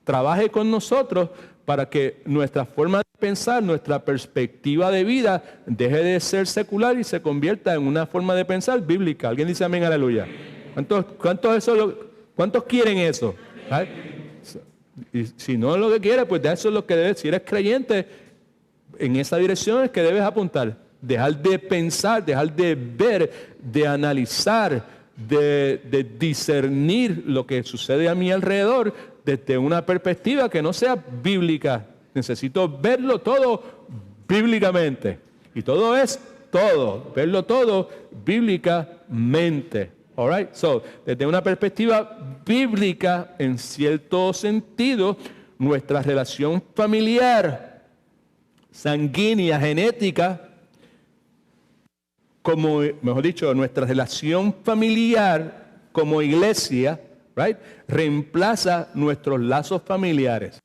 trabaje con nosotros para que nuestra forma de pensar, nuestra perspectiva de vida deje de ser secular y se convierta en una forma de pensar bíblica. ¿Alguien dice amén, aleluya? ¿Cuántos quieren eso? ¿Right? Y si no es lo que quieres, pues de eso es lo que debes. Si eres creyente, en esa dirección es que debes apuntar. Dejar de pensar, dejar de ver, de analizar, de discernir lo que sucede a mi alrededor desde una perspectiva que no sea bíblica. Necesito verlo todo bíblicamente. Y todo es todo, verlo todo bíblicamente. All right? So, desde una perspectiva bíblica, en cierto sentido, nuestra relación familiar, sanguínea, genética, como, mejor dicho, nuestra relación familiar como iglesia, right, reemplaza nuestros lazos familiares.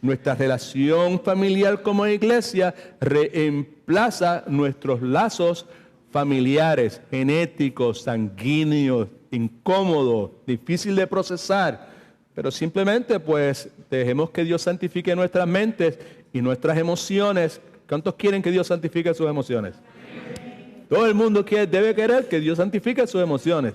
Nuestra relación familiar como iglesia reemplaza nuestros lazos familiares, genéticos, sanguíneos, incómodos, difícil de procesar. Pero simplemente pues dejemos que Dios santifique nuestras mentes y nuestras emociones. ¿Cuántos quieren que Dios santifique sus emociones? Todo el mundo debe querer que Dios santifique sus emociones.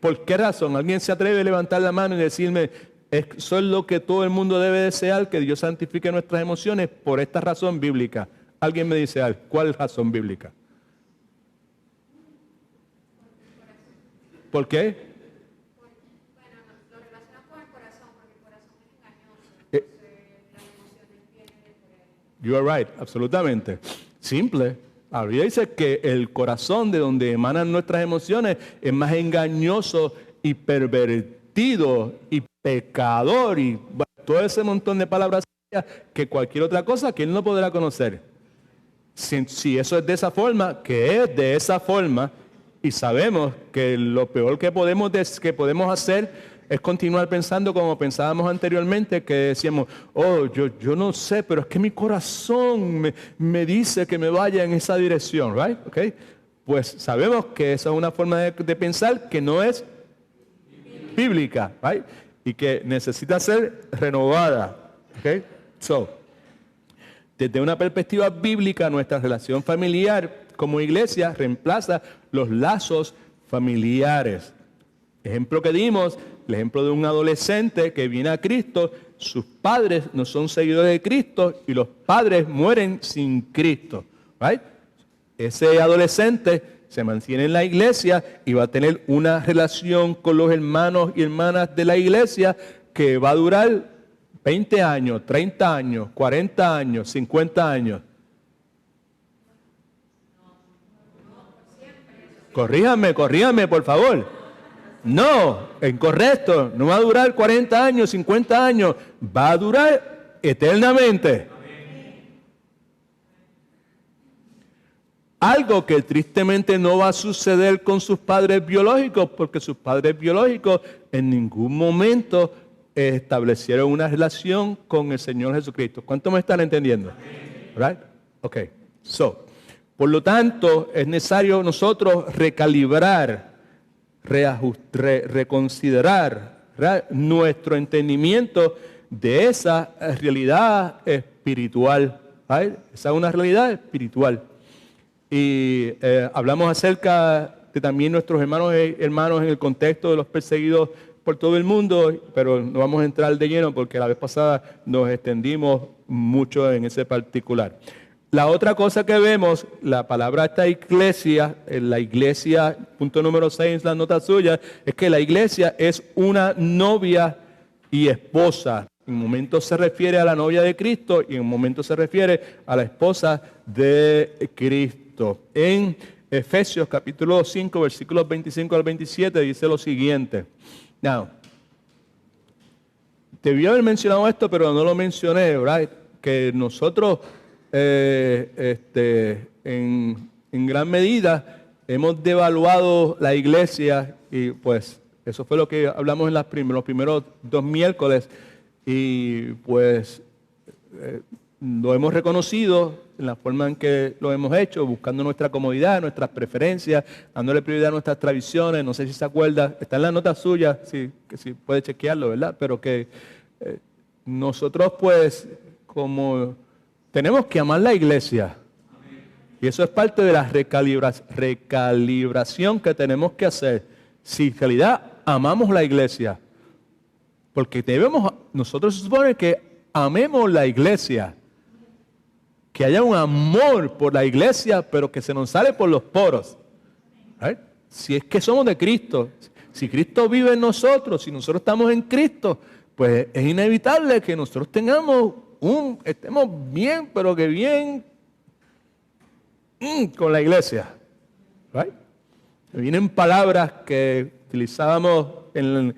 ¿Por qué razón? ¿Alguien se atreve a levantar la mano y decirme, eso es lo que todo el mundo debe desear, que Dios santifique nuestras emociones por esta razón bíblica? Alguien me dice, ¿cuál razón bíblica? ¿Por qué? Bueno, lo relacionamos con el corazón, porque el corazón es engañoso. Entonces, las emociones vienen de por él. You are right, absolutamente. Simple. La Biblia dice que el corazón de donde emanan nuestras emociones es más engañoso y pervertido y pecador y todo ese montón de palabras que cualquier otra cosa que él no podrá conocer. Si eso es de esa forma, que es de esa forma, y sabemos que lo peor que podemos hacer es continuar pensando como pensábamos anteriormente, que decíamos, yo no sé, pero es que mi corazón me dice que me vaya en esa dirección, right? Okay. Pues sabemos que esa es una forma de pensar que no es bíblica, right? Y que necesita ser renovada, okay? So, desde una perspectiva bíblica, nuestra relación familiar como iglesia reemplaza los lazos familiares. Ejemplo que dimos, el ejemplo de un adolescente que viene a Cristo, sus padres no son seguidores de Cristo y los padres mueren sin Cristo. Right? Ese adolescente se mantiene en la iglesia y va a tener una relación con los hermanos y hermanas de la iglesia que va a durar 20 años, 30 años, 40 años, 50 años. Corríjame, por favor. No, incorrecto. No va a durar 40 años, 50 años. Va a durar eternamente. Algo que tristemente no va a suceder con sus padres biológicos, porque sus padres biológicos en ningún momento establecieron una relación con el Señor Jesucristo. ¿Cuánto me están entendiendo? Right? Okay. So, por lo tanto, es necesario nosotros recalibrar, reconsiderar, ¿verdad?, nuestro entendimiento de esa realidad espiritual. ¿Right? Esa es una realidad espiritual. Y hablamos acerca de también nuestros hermanos en el contexto de los perseguidos por todo el mundo, pero no vamos a entrar de lleno porque la vez pasada nos extendimos mucho en ese particular. La otra cosa que vemos, la palabra esta iglesia, la iglesia, punto número 6 en la nota suya, es que la iglesia es una novia y esposa. En un momento se refiere a la novia de Cristo y en un momento se refiere a la esposa de Cristo. En Efesios capítulo 5, versículos 25 al 27 dice lo siguiente. Now, debí haber mencionado esto, pero no lo mencioné, right? Que nosotros en gran medida hemos devaluado la iglesia y pues eso fue lo que hablamos en los primeros 2 miércoles y pues lo hemos reconocido en la forma en que lo hemos hecho, buscando nuestra comodidad, nuestras preferencias, dándole prioridad a nuestras tradiciones. No sé si se acuerda, está en la nota suya, que si puede chequearlo, ¿verdad? Pero que nosotros pues como tenemos que amar la iglesia. Y eso es parte de la recalibración que tenemos que hacer. Si en realidad amamos la iglesia, porque nosotros se supone que amemos la iglesia, que haya un amor por la iglesia, pero que se nos sale por los poros. ¿Right? Si es que somos de Cristo, si Cristo vive en nosotros, si nosotros estamos en Cristo, pues es inevitable que nosotros estemos bien, pero que bien con la iglesia. Right? Vienen palabras que utilizábamos en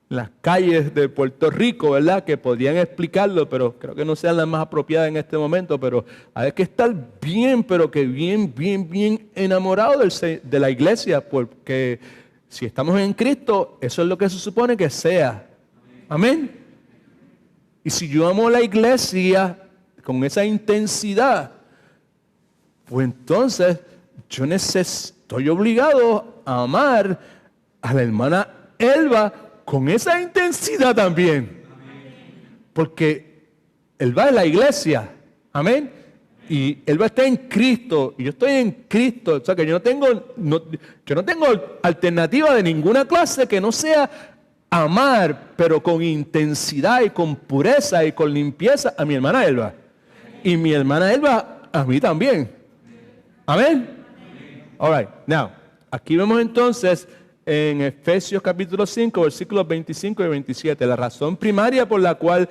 las calles de Puerto Rico, ¿verdad? Que podían explicarlo, pero creo que no sean las más apropiadas en este momento. Pero hay que estar bien, pero que bien enamorado de la iglesia, porque si estamos en Cristo, eso es lo que se supone que sea. Amén. Y si yo amo la iglesia con esa intensidad, pues entonces yo estoy obligado a amar a la hermana Elba con esa intensidad también. Porque Elba es la iglesia. Amén. Y Elba está en Cristo. Y yo estoy en Cristo. O sea que yo no tengo alternativa de ninguna clase que no sea amar, pero con intensidad y con pureza y con limpieza a mi hermana Elba. Y mi hermana Elba a mí también. Amén. All right. Now, aquí vemos entonces en Efesios capítulo 5, versículos 25 y 27. La razón primaria por la cual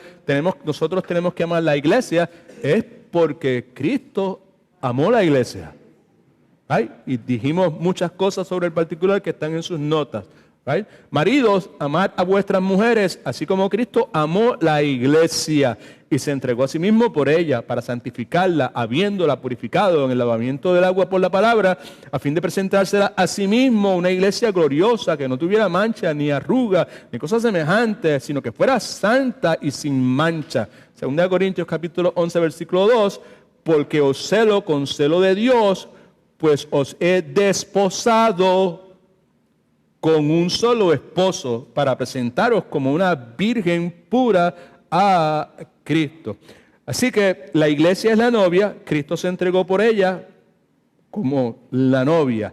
nosotros tenemos que amar la iglesia es porque Cristo amó la iglesia. Right? Y dijimos muchas cosas sobre el particular que están en sus notas. Right? Maridos, amad a vuestras mujeres, así como Cristo amó la iglesia y se entregó a sí mismo por ella, para santificarla, habiéndola purificado en el lavamiento del agua por la palabra, a fin de presentársela a sí mismo una iglesia gloriosa, que no tuviera mancha, ni arruga, ni cosas semejantes, sino que fuera santa y sin mancha. 2 Corintios capítulo 11, versículo 2, porque os celo con celo de Dios, pues os he desposado con un solo esposo, para presentaros como una virgen pura a Cristo. Así que la iglesia es la novia, Cristo se entregó por ella como la novia.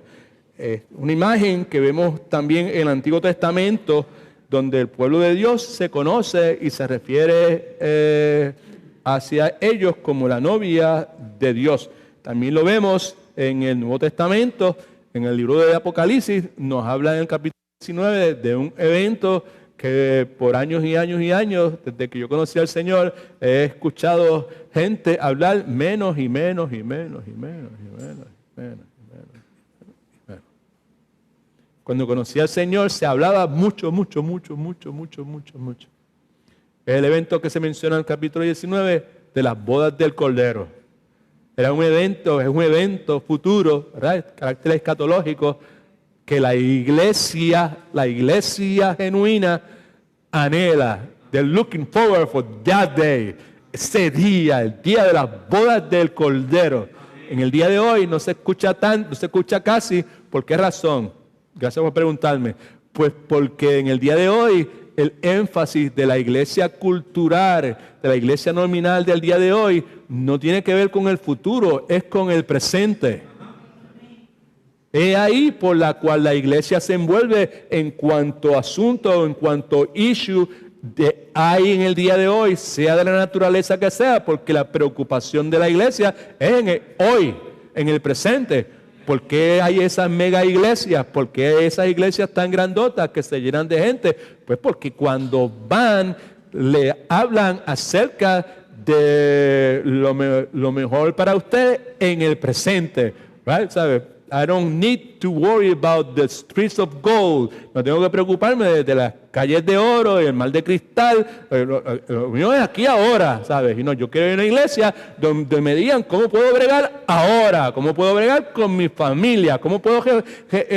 Una imagen que vemos también en el Antiguo Testamento, donde el pueblo de Dios se conoce y se refiere hacia ellos como la novia de Dios. También lo vemos en el Nuevo Testamento. En el libro de Apocalipsis nos habla en el capítulo 19 de un evento que por años y años y años, desde que yo conocí al Señor, he escuchado gente hablar menos y menos y menos y menos y menos y menos y menos. Cuando conocí al Señor se hablaba mucho. Es el evento que se menciona en el capítulo 19 de las bodas del Cordero. Es un evento futuro, ¿verdad? Carácter escatológico, que la iglesia genuina anhela. They're looking forward for that day. Ese día, el día de las bodas del Cordero. En el día de hoy no se escucha casi. ¿Por qué razón? Gracias por preguntarme. Pues porque en el día de hoy el énfasis de la iglesia cultural, de la iglesia nominal del día de hoy, no tiene que ver con el futuro, es con el presente. Es ahí por la cual la iglesia se envuelve en cuanto asunto, en cuanto issue hay en el día de hoy, sea de la naturaleza que sea, porque la preocupación de la iglesia es hoy, en el presente. ¿Por qué hay esas mega iglesias? ¿Por qué esas iglesias tan grandotas que se llenan de gente? Pues porque cuando van, le hablan acerca de lo mejor para usted en el presente. Right? ¿Sabe? I don't need to worry about the streets of gold. No tengo que preocuparme de las calles de oro y el mar de cristal. Lo mío es aquí ahora, ¿sabes? Y no, yo quiero ir a una iglesia donde me digan cómo puedo bregar ahora, cómo puedo bregar con mi familia, cómo puedo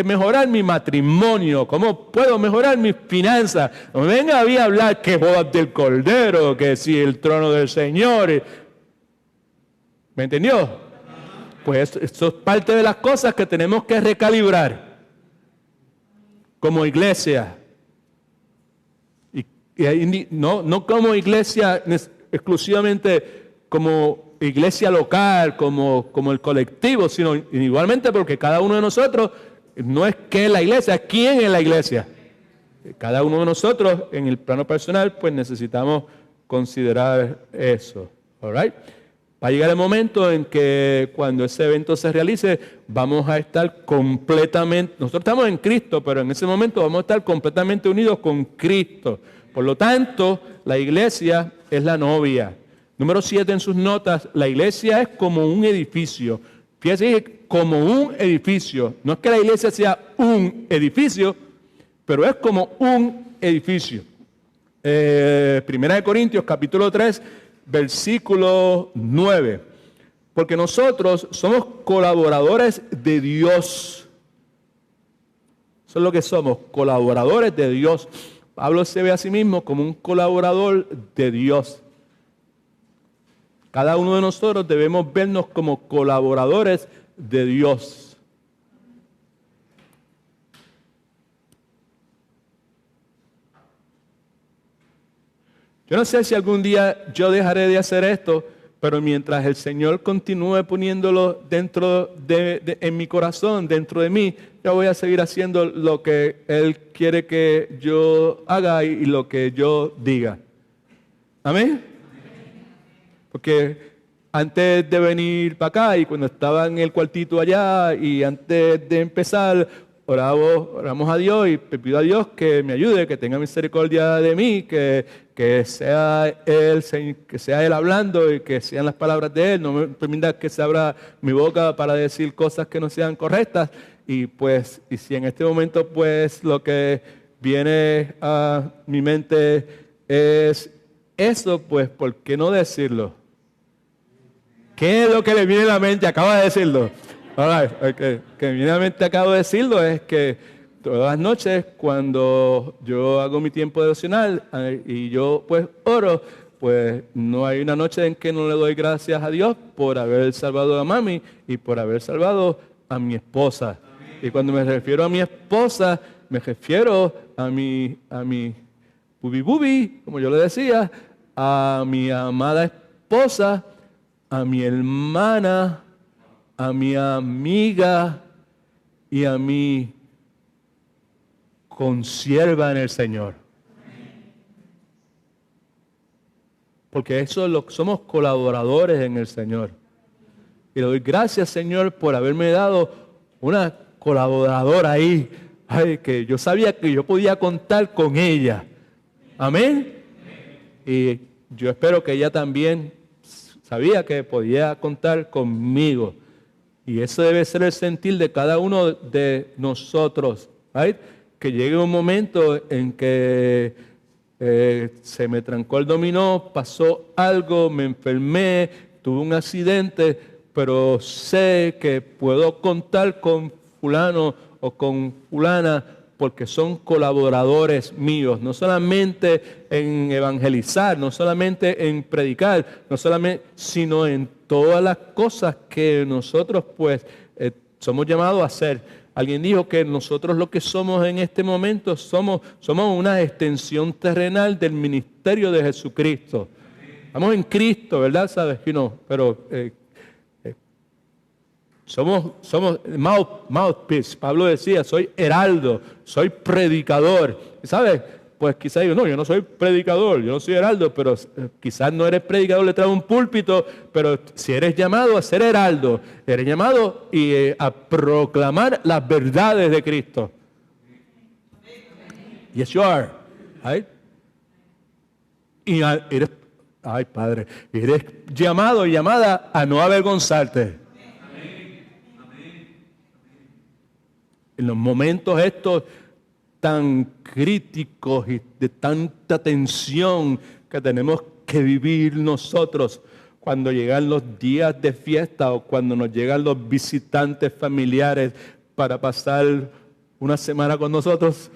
mejorar mi matrimonio, cómo puedo mejorar mis finanzas. No me venga a mí a hablar que bodas del Cordero, que si el trono del Señor. ¿Me entendió? Pues eso es parte de las cosas que tenemos que recalibrar como iglesia. Y Y ahí no como iglesia exclusivamente como iglesia local, como el colectivo, sino igualmente porque cada uno de nosotros no es qué es la iglesia, es quién es la iglesia. Cada uno de nosotros en el plano personal pues necesitamos considerar eso. All right? Va a llegar el momento en que cuando ese evento se realice vamos a estar completamente, nosotros estamos en Cristo, pero en ese momento vamos a estar completamente unidos con Cristo. Por lo tanto, la iglesia es la novia. Número 7 en sus notas, la iglesia es como un edificio. Fíjense, como un edificio. No es que la iglesia sea un edificio, pero es como un edificio. Primera de Corintios, capítulo 3, versículo 9. Porque nosotros somos colaboradores de Dios. Eso es lo que somos, colaboradores de Dios. Pablo se ve a sí mismo como un colaborador de Dios. Cada uno de nosotros debemos vernos como colaboradores de Dios. Yo no sé si algún día yo dejaré de hacer esto, pero mientras el Señor continúe poniéndolo dentro en mi corazón, dentro de mí, yo voy a seguir haciendo lo que Él quiere que yo haga y lo que yo diga. ¿Amén? Porque antes de venir para acá y cuando estaba en el cuartito allá y antes de empezar, oramos a Dios y le pido a Dios que me ayude, que tenga misericordia de mí, que sea Él hablando y que sean las palabras de Él. No me permita que se abra mi boca para decir cosas que no sean correctas. Y si en este momento pues lo que viene a mi mente es eso, pues ¿por qué no decirlo? ¿Qué es lo que le viene a la mente? Acaba de decirlo. All right, okay. Que me viene a la mente, acabo de decirlo, es que todas las noches cuando yo hago mi tiempo devocional y yo pues oro, pues no hay una noche en que no le doy gracias a Dios por haber salvado a mami y por haber salvado a mi esposa. Amén. Y cuando me refiero a mi esposa, me refiero a mi bubi, como yo le decía, a mi amada esposa, a mi hermana, a mi amiga y a mi consierva en el Señor. Porque eso es lo que somos, colaboradores en el Señor. Y le doy gracias, Señor, por haberme dado una colaboradora ahí, que yo sabía que yo podía contar con ella. Amén. Y yo espero que ella también sabía que podía contar conmigo. Y eso debe ser el sentir de cada uno de nosotros. ¿Right? Que llegue un momento en que se me trancó el dominó, pasó algo, me enfermé, tuve un accidente, pero sé que puedo contar con fulano o con fulana porque son colaboradores míos, no solamente en evangelizar, no solamente en predicar, no solamente, sino en todas las cosas que nosotros pues somos llamados a hacer. Alguien dijo que nosotros lo que somos en este momento somos una extensión terrenal del ministerio de Jesucristo. Estamos en Cristo, ¿verdad? ¿Sabes? Pero somos mouthpiece. Pablo decía, soy heraldo, soy predicador. ¿Sabes? Pues quizás digo, no, yo no soy predicador, yo no soy heraldo, pero quizás no eres predicador, le traes un púlpito, pero si eres llamado a ser heraldo, eres llamado a proclamar las verdades de Cristo. Yes, you are. Right? Y eres, Padre, eres llamado y llamada a no avergonzarte. En los momentos estos tan críticos y de tanta tensión que tenemos que vivir nosotros cuando llegan los días de fiesta o cuando nos llegan los visitantes familiares para pasar una semana con nosotros.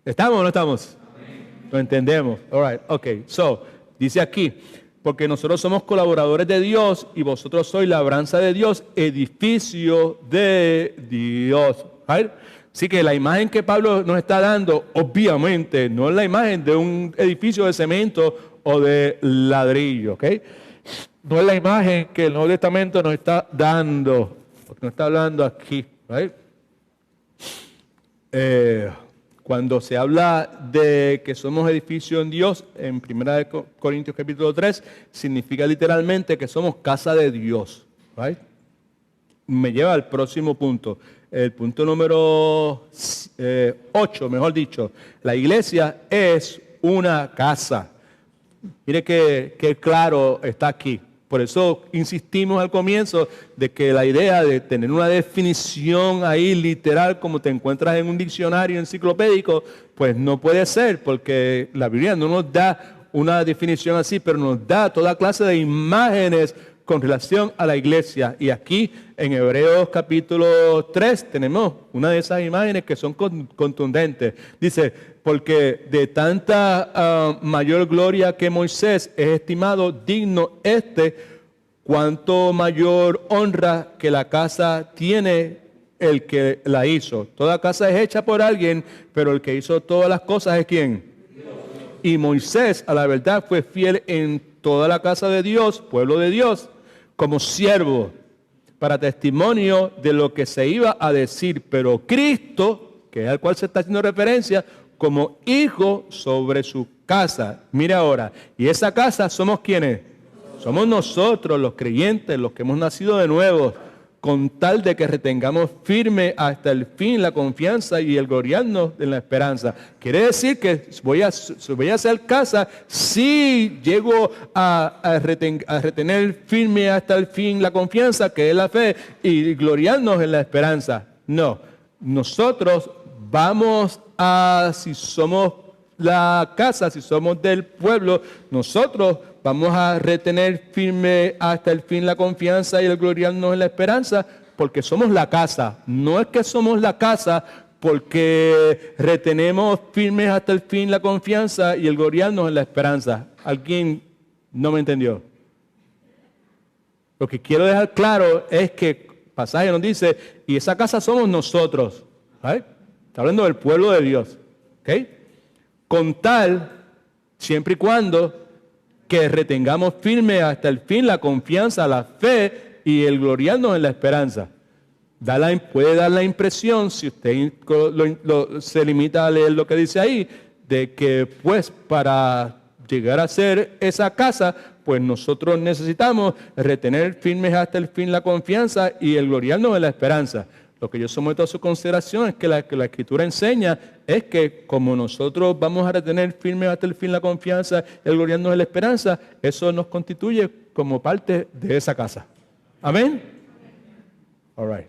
¿Estamos o no estamos? ¿Lo entendemos? All right, okay. So, dice aquí, porque nosotros somos colaboradores de Dios y vosotros sois labranza de Dios, edificio de Dios. Right? Así que la imagen que Pablo nos está dando, obviamente, no es la imagen de un edificio de cemento o de ladrillo, ¿ok? No es la imagen que el Nuevo Testamento nos está dando, porque nos está hablando aquí, ¿right? Cuando se habla de que somos edificio en Dios, en 1 Corintios capítulo 3, significa literalmente que somos casa de Dios, ¿right? Me lleva al próximo punto. El punto número 8, mejor dicho. La iglesia es una casa. Mire que claro está aquí. Por eso insistimos al comienzo de que la idea de tener una definición ahí literal como te encuentras en un diccionario enciclopédico, pues no puede ser, porque la Biblia no nos da una definición así, pero nos da toda clase de imágenes con relación a la iglesia. Y aquí en Hebreos capítulo 3 tenemos una de esas imágenes que son contundentes. Dice, porque de tanta mayor gloria que Moisés es estimado digno cuanto mayor honra que la casa tiene el que la hizo. Toda casa es hecha por alguien, pero el que hizo todas las cosas es ¿quién? Dios. Y Moisés, a la verdad, fue fiel en toda la casa de Dios, pueblo de Dios, como siervo, para testimonio de lo que se iba a decir. Pero Cristo, que es al cual se está haciendo referencia, como hijo sobre su casa. Mire ahora, y esa casa somos ¿quiénes? Somos nosotros, los creyentes, los que hemos nacido de nuevo, con tal de que retengamos firme hasta el fin la confianza y el gloriarnos en la esperanza. Quiere decir que voy a hacer casa si llego a retener firme hasta el fin la confianza, que es la fe, y gloriarnos en la esperanza. No, nosotros vamos a, si somos la casa, si somos del pueblo, nosotros vamos a retener firme hasta el fin la confianza y el gloriarnos en la esperanza, porque somos la casa. No es que somos la casa porque retenemos firmes hasta el fin la confianza y el gloriarnos en la esperanza. ¿Alguien no me entendió? Lo que quiero dejar claro es que el pasaje nos dice, y esa casa somos nosotros. ¿Right? Está hablando del pueblo de Dios. ¿Okay? Con tal, siempre y cuando, que retengamos firme hasta el fin la confianza, la fe y el gloriarnos en la esperanza. Puede dar la impresión, si usted se limita a leer lo que dice ahí, de que pues para llegar a ser esa casa, pues nosotros necesitamos retener firmes hasta el fin la confianza y el gloriarnos en la esperanza. Lo que yo someto a su consideración es que la Escritura enseña es que como nosotros vamos a retener firme hasta el fin la confianza y el gloriarnos en la esperanza, eso nos constituye como parte de esa casa. ¿Amén? All right.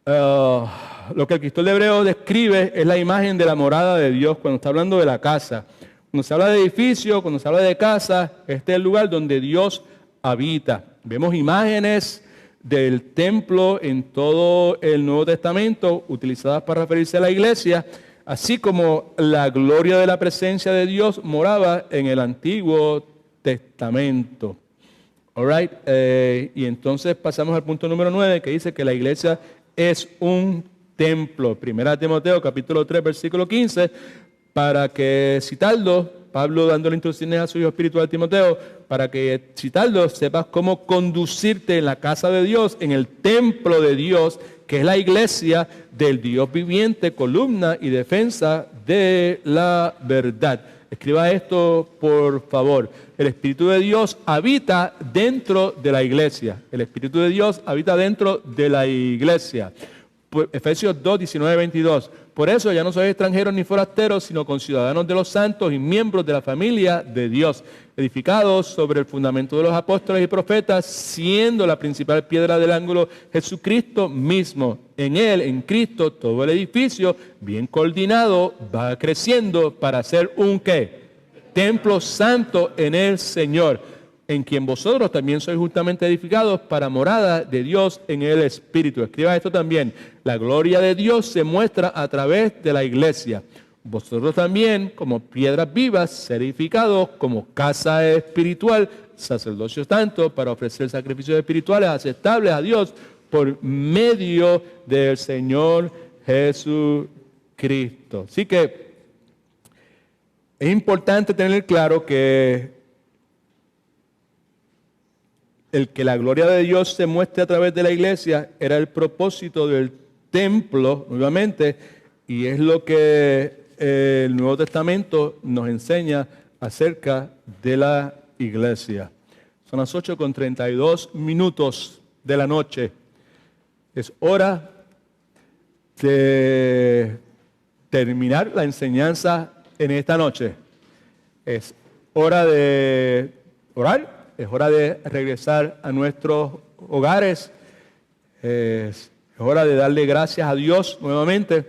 Lo que el escritor de Hebreos describe es la imagen de la morada de Dios cuando está hablando de la casa. Cuando se habla de edificio, cuando se habla de casa, este es el lugar donde Dios habita. Vemos imágenes del templo en todo el Nuevo Testamento, utilizadas para referirse a la iglesia, así como la gloria de la presencia de Dios moraba en el Antiguo Testamento. All right. Y entonces pasamos al punto número 9, que dice que la iglesia es un templo. 1 Timoteo capítulo 3, versículo 15, para que, citando, Pablo dándole instrucciones a su hijo espiritual Timoteo, para que, citando, sepas cómo conducirte en la casa de Dios, en el templo de Dios, que es la iglesia del Dios viviente, columna y defensa de la verdad. Escriba esto, por favor. El Espíritu de Dios habita dentro de la iglesia. El Espíritu de Dios habita dentro de la iglesia. Efesios 2, 19, 22. Por eso ya no sois extranjeros ni forasteros, sino conciudadanos de los santos y miembros de la familia de Dios, edificados sobre el fundamento de los apóstoles y profetas, siendo la principal piedra del ángulo Jesucristo mismo. En Él, en Cristo, todo el edificio, bien coordinado, va creciendo para ser un ¿qué? Templo santo en el Señor, en quien vosotros también sois justamente edificados para morada de Dios en el Espíritu. Escriba esto también. La gloria de Dios se muestra a través de la iglesia. Vosotros también, como piedras vivas, edificados como casa espiritual, sacerdocio tanto, para ofrecer sacrificios espirituales aceptables a Dios por medio del Señor Jesucristo. Así que es importante tener claro que el que la gloria de Dios se muestre a través de la iglesia era el propósito del templo, nuevamente, y es lo que el Nuevo Testamento nos enseña acerca de la iglesia. Son las 8:32 de la noche. Es hora de terminar la enseñanza en esta noche. Es hora de orar, es hora de regresar a nuestros hogares, es hora de darle gracias a Dios nuevamente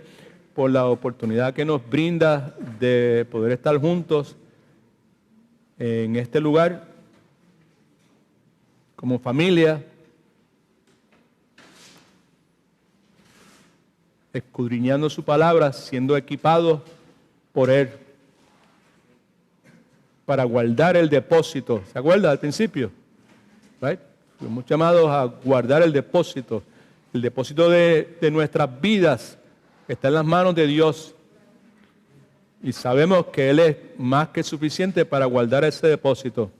por la oportunidad que nos brinda de poder estar juntos en este lugar como familia, escudriñando su palabra, siendo equipados por Él para guardar el depósito. ¿Se acuerda al principio? Right? Fuimos llamados a guardar el depósito de nuestras vidas está en las manos de Dios. Y sabemos que Él es más que suficiente para guardar ese depósito.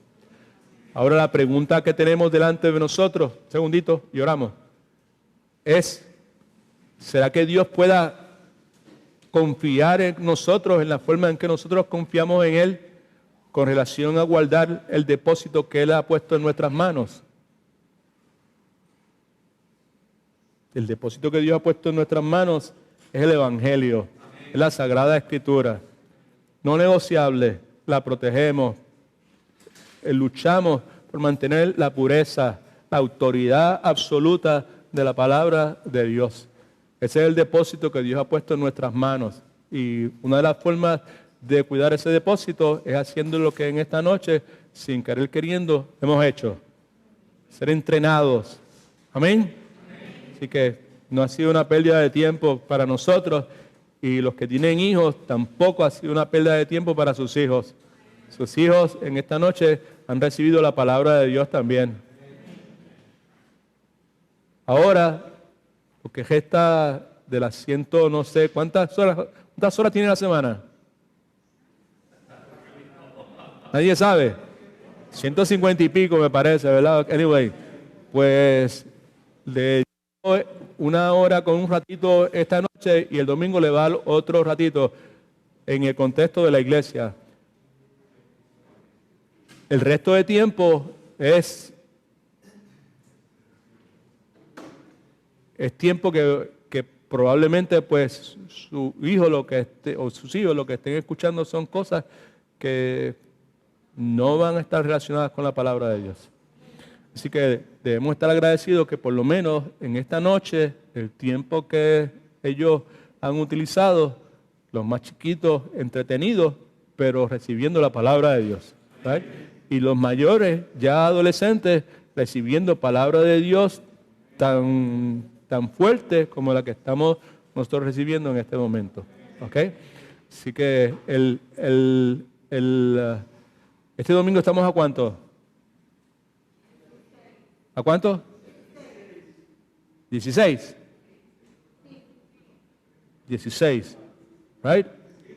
Ahora la pregunta que tenemos delante de nosotros, un segundito, y oramos, es, ¿será que Dios pueda confiar en nosotros, en la forma en que nosotros confiamos en Él, con relación a guardar el depósito que Él ha puesto en nuestras manos? El depósito que Dios ha puesto en nuestras manos es el Evangelio, es la Sagrada Escritura. No negociable, la protegemos, luchamos por mantener la pureza, la autoridad absoluta de la palabra de Dios. Ese es el depósito que Dios ha puesto en nuestras manos. Y una de las formas de cuidar ese depósito es haciendo lo que en esta noche, sin querer queriendo, hemos hecho. Ser entrenados. Amén. Así que no ha sido una pérdida de tiempo para nosotros, y los que tienen hijos tampoco ha sido una pérdida de tiempo para sus hijos. Sus hijos en esta noche han recibido la palabra de Dios también. Ahora, lo que gesta de las no sé, ¿cuántas horas tiene la semana? Nadie sabe. 150 y pico me parece, ¿verdad? Anyway, pues le doy una hora con un ratito esta noche y el domingo le va otro ratito en el contexto de la iglesia. El resto de tiempo es tiempo que probablemente pues su hijo o sus hijos lo que estén escuchando son cosas que no van a estar relacionadas con la palabra de Dios. Así que debemos estar agradecidos que por lo menos en esta noche, el tiempo que ellos han utilizado, los más chiquitos entretenidos, pero recibiendo la palabra de Dios. ¿Right? Y los mayores, ya adolescentes, recibiendo palabra de Dios tan fuerte como la que estamos nosotros recibiendo en este momento. ¿Okay? Así que este domingo estamos ¿a cuánto? ¿A cuánto? 16. 16. Right?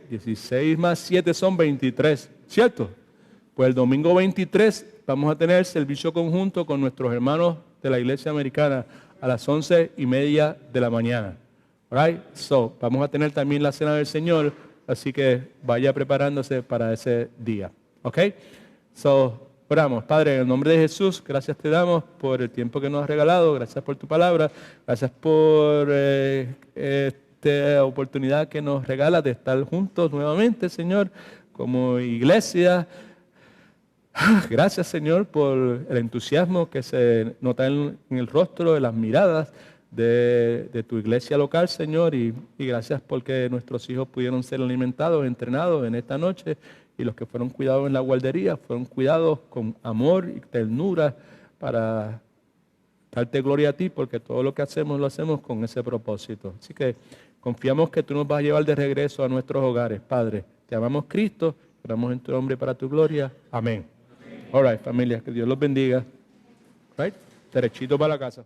16 más 7 son 23. ¿Cierto? Pues el domingo 23 vamos a tener servicio conjunto con nuestros hermanos de la iglesia americana a las 11:30 de la mañana. Right? So, vamos a tener también la cena del Señor, así que vaya preparándose para ese día. ¿Ok? So, oramos. Padre, en el nombre de Jesús, gracias te damos por el tiempo que nos has regalado, gracias por tu palabra, gracias por esta oportunidad que nos regalas de estar juntos nuevamente, Señor, como iglesia. Gracias, Señor, por el entusiasmo que se nota en el rostro, en las miradas de tu iglesia local, Señor, y gracias porque nuestros hijos pudieron ser alimentados, entrenados en esta noche, y los que fueron cuidados en la guardería fueron cuidados con amor y ternura para darte gloria a ti, porque todo lo que hacemos lo hacemos con ese propósito. Así que confiamos que tú nos vas a llevar de regreso a nuestros hogares, Padre. Te amamos, Cristo, oramos en tu nombre para tu gloria. Amén. All right, familia, que Dios los bendiga. Right? Derechito para la casa.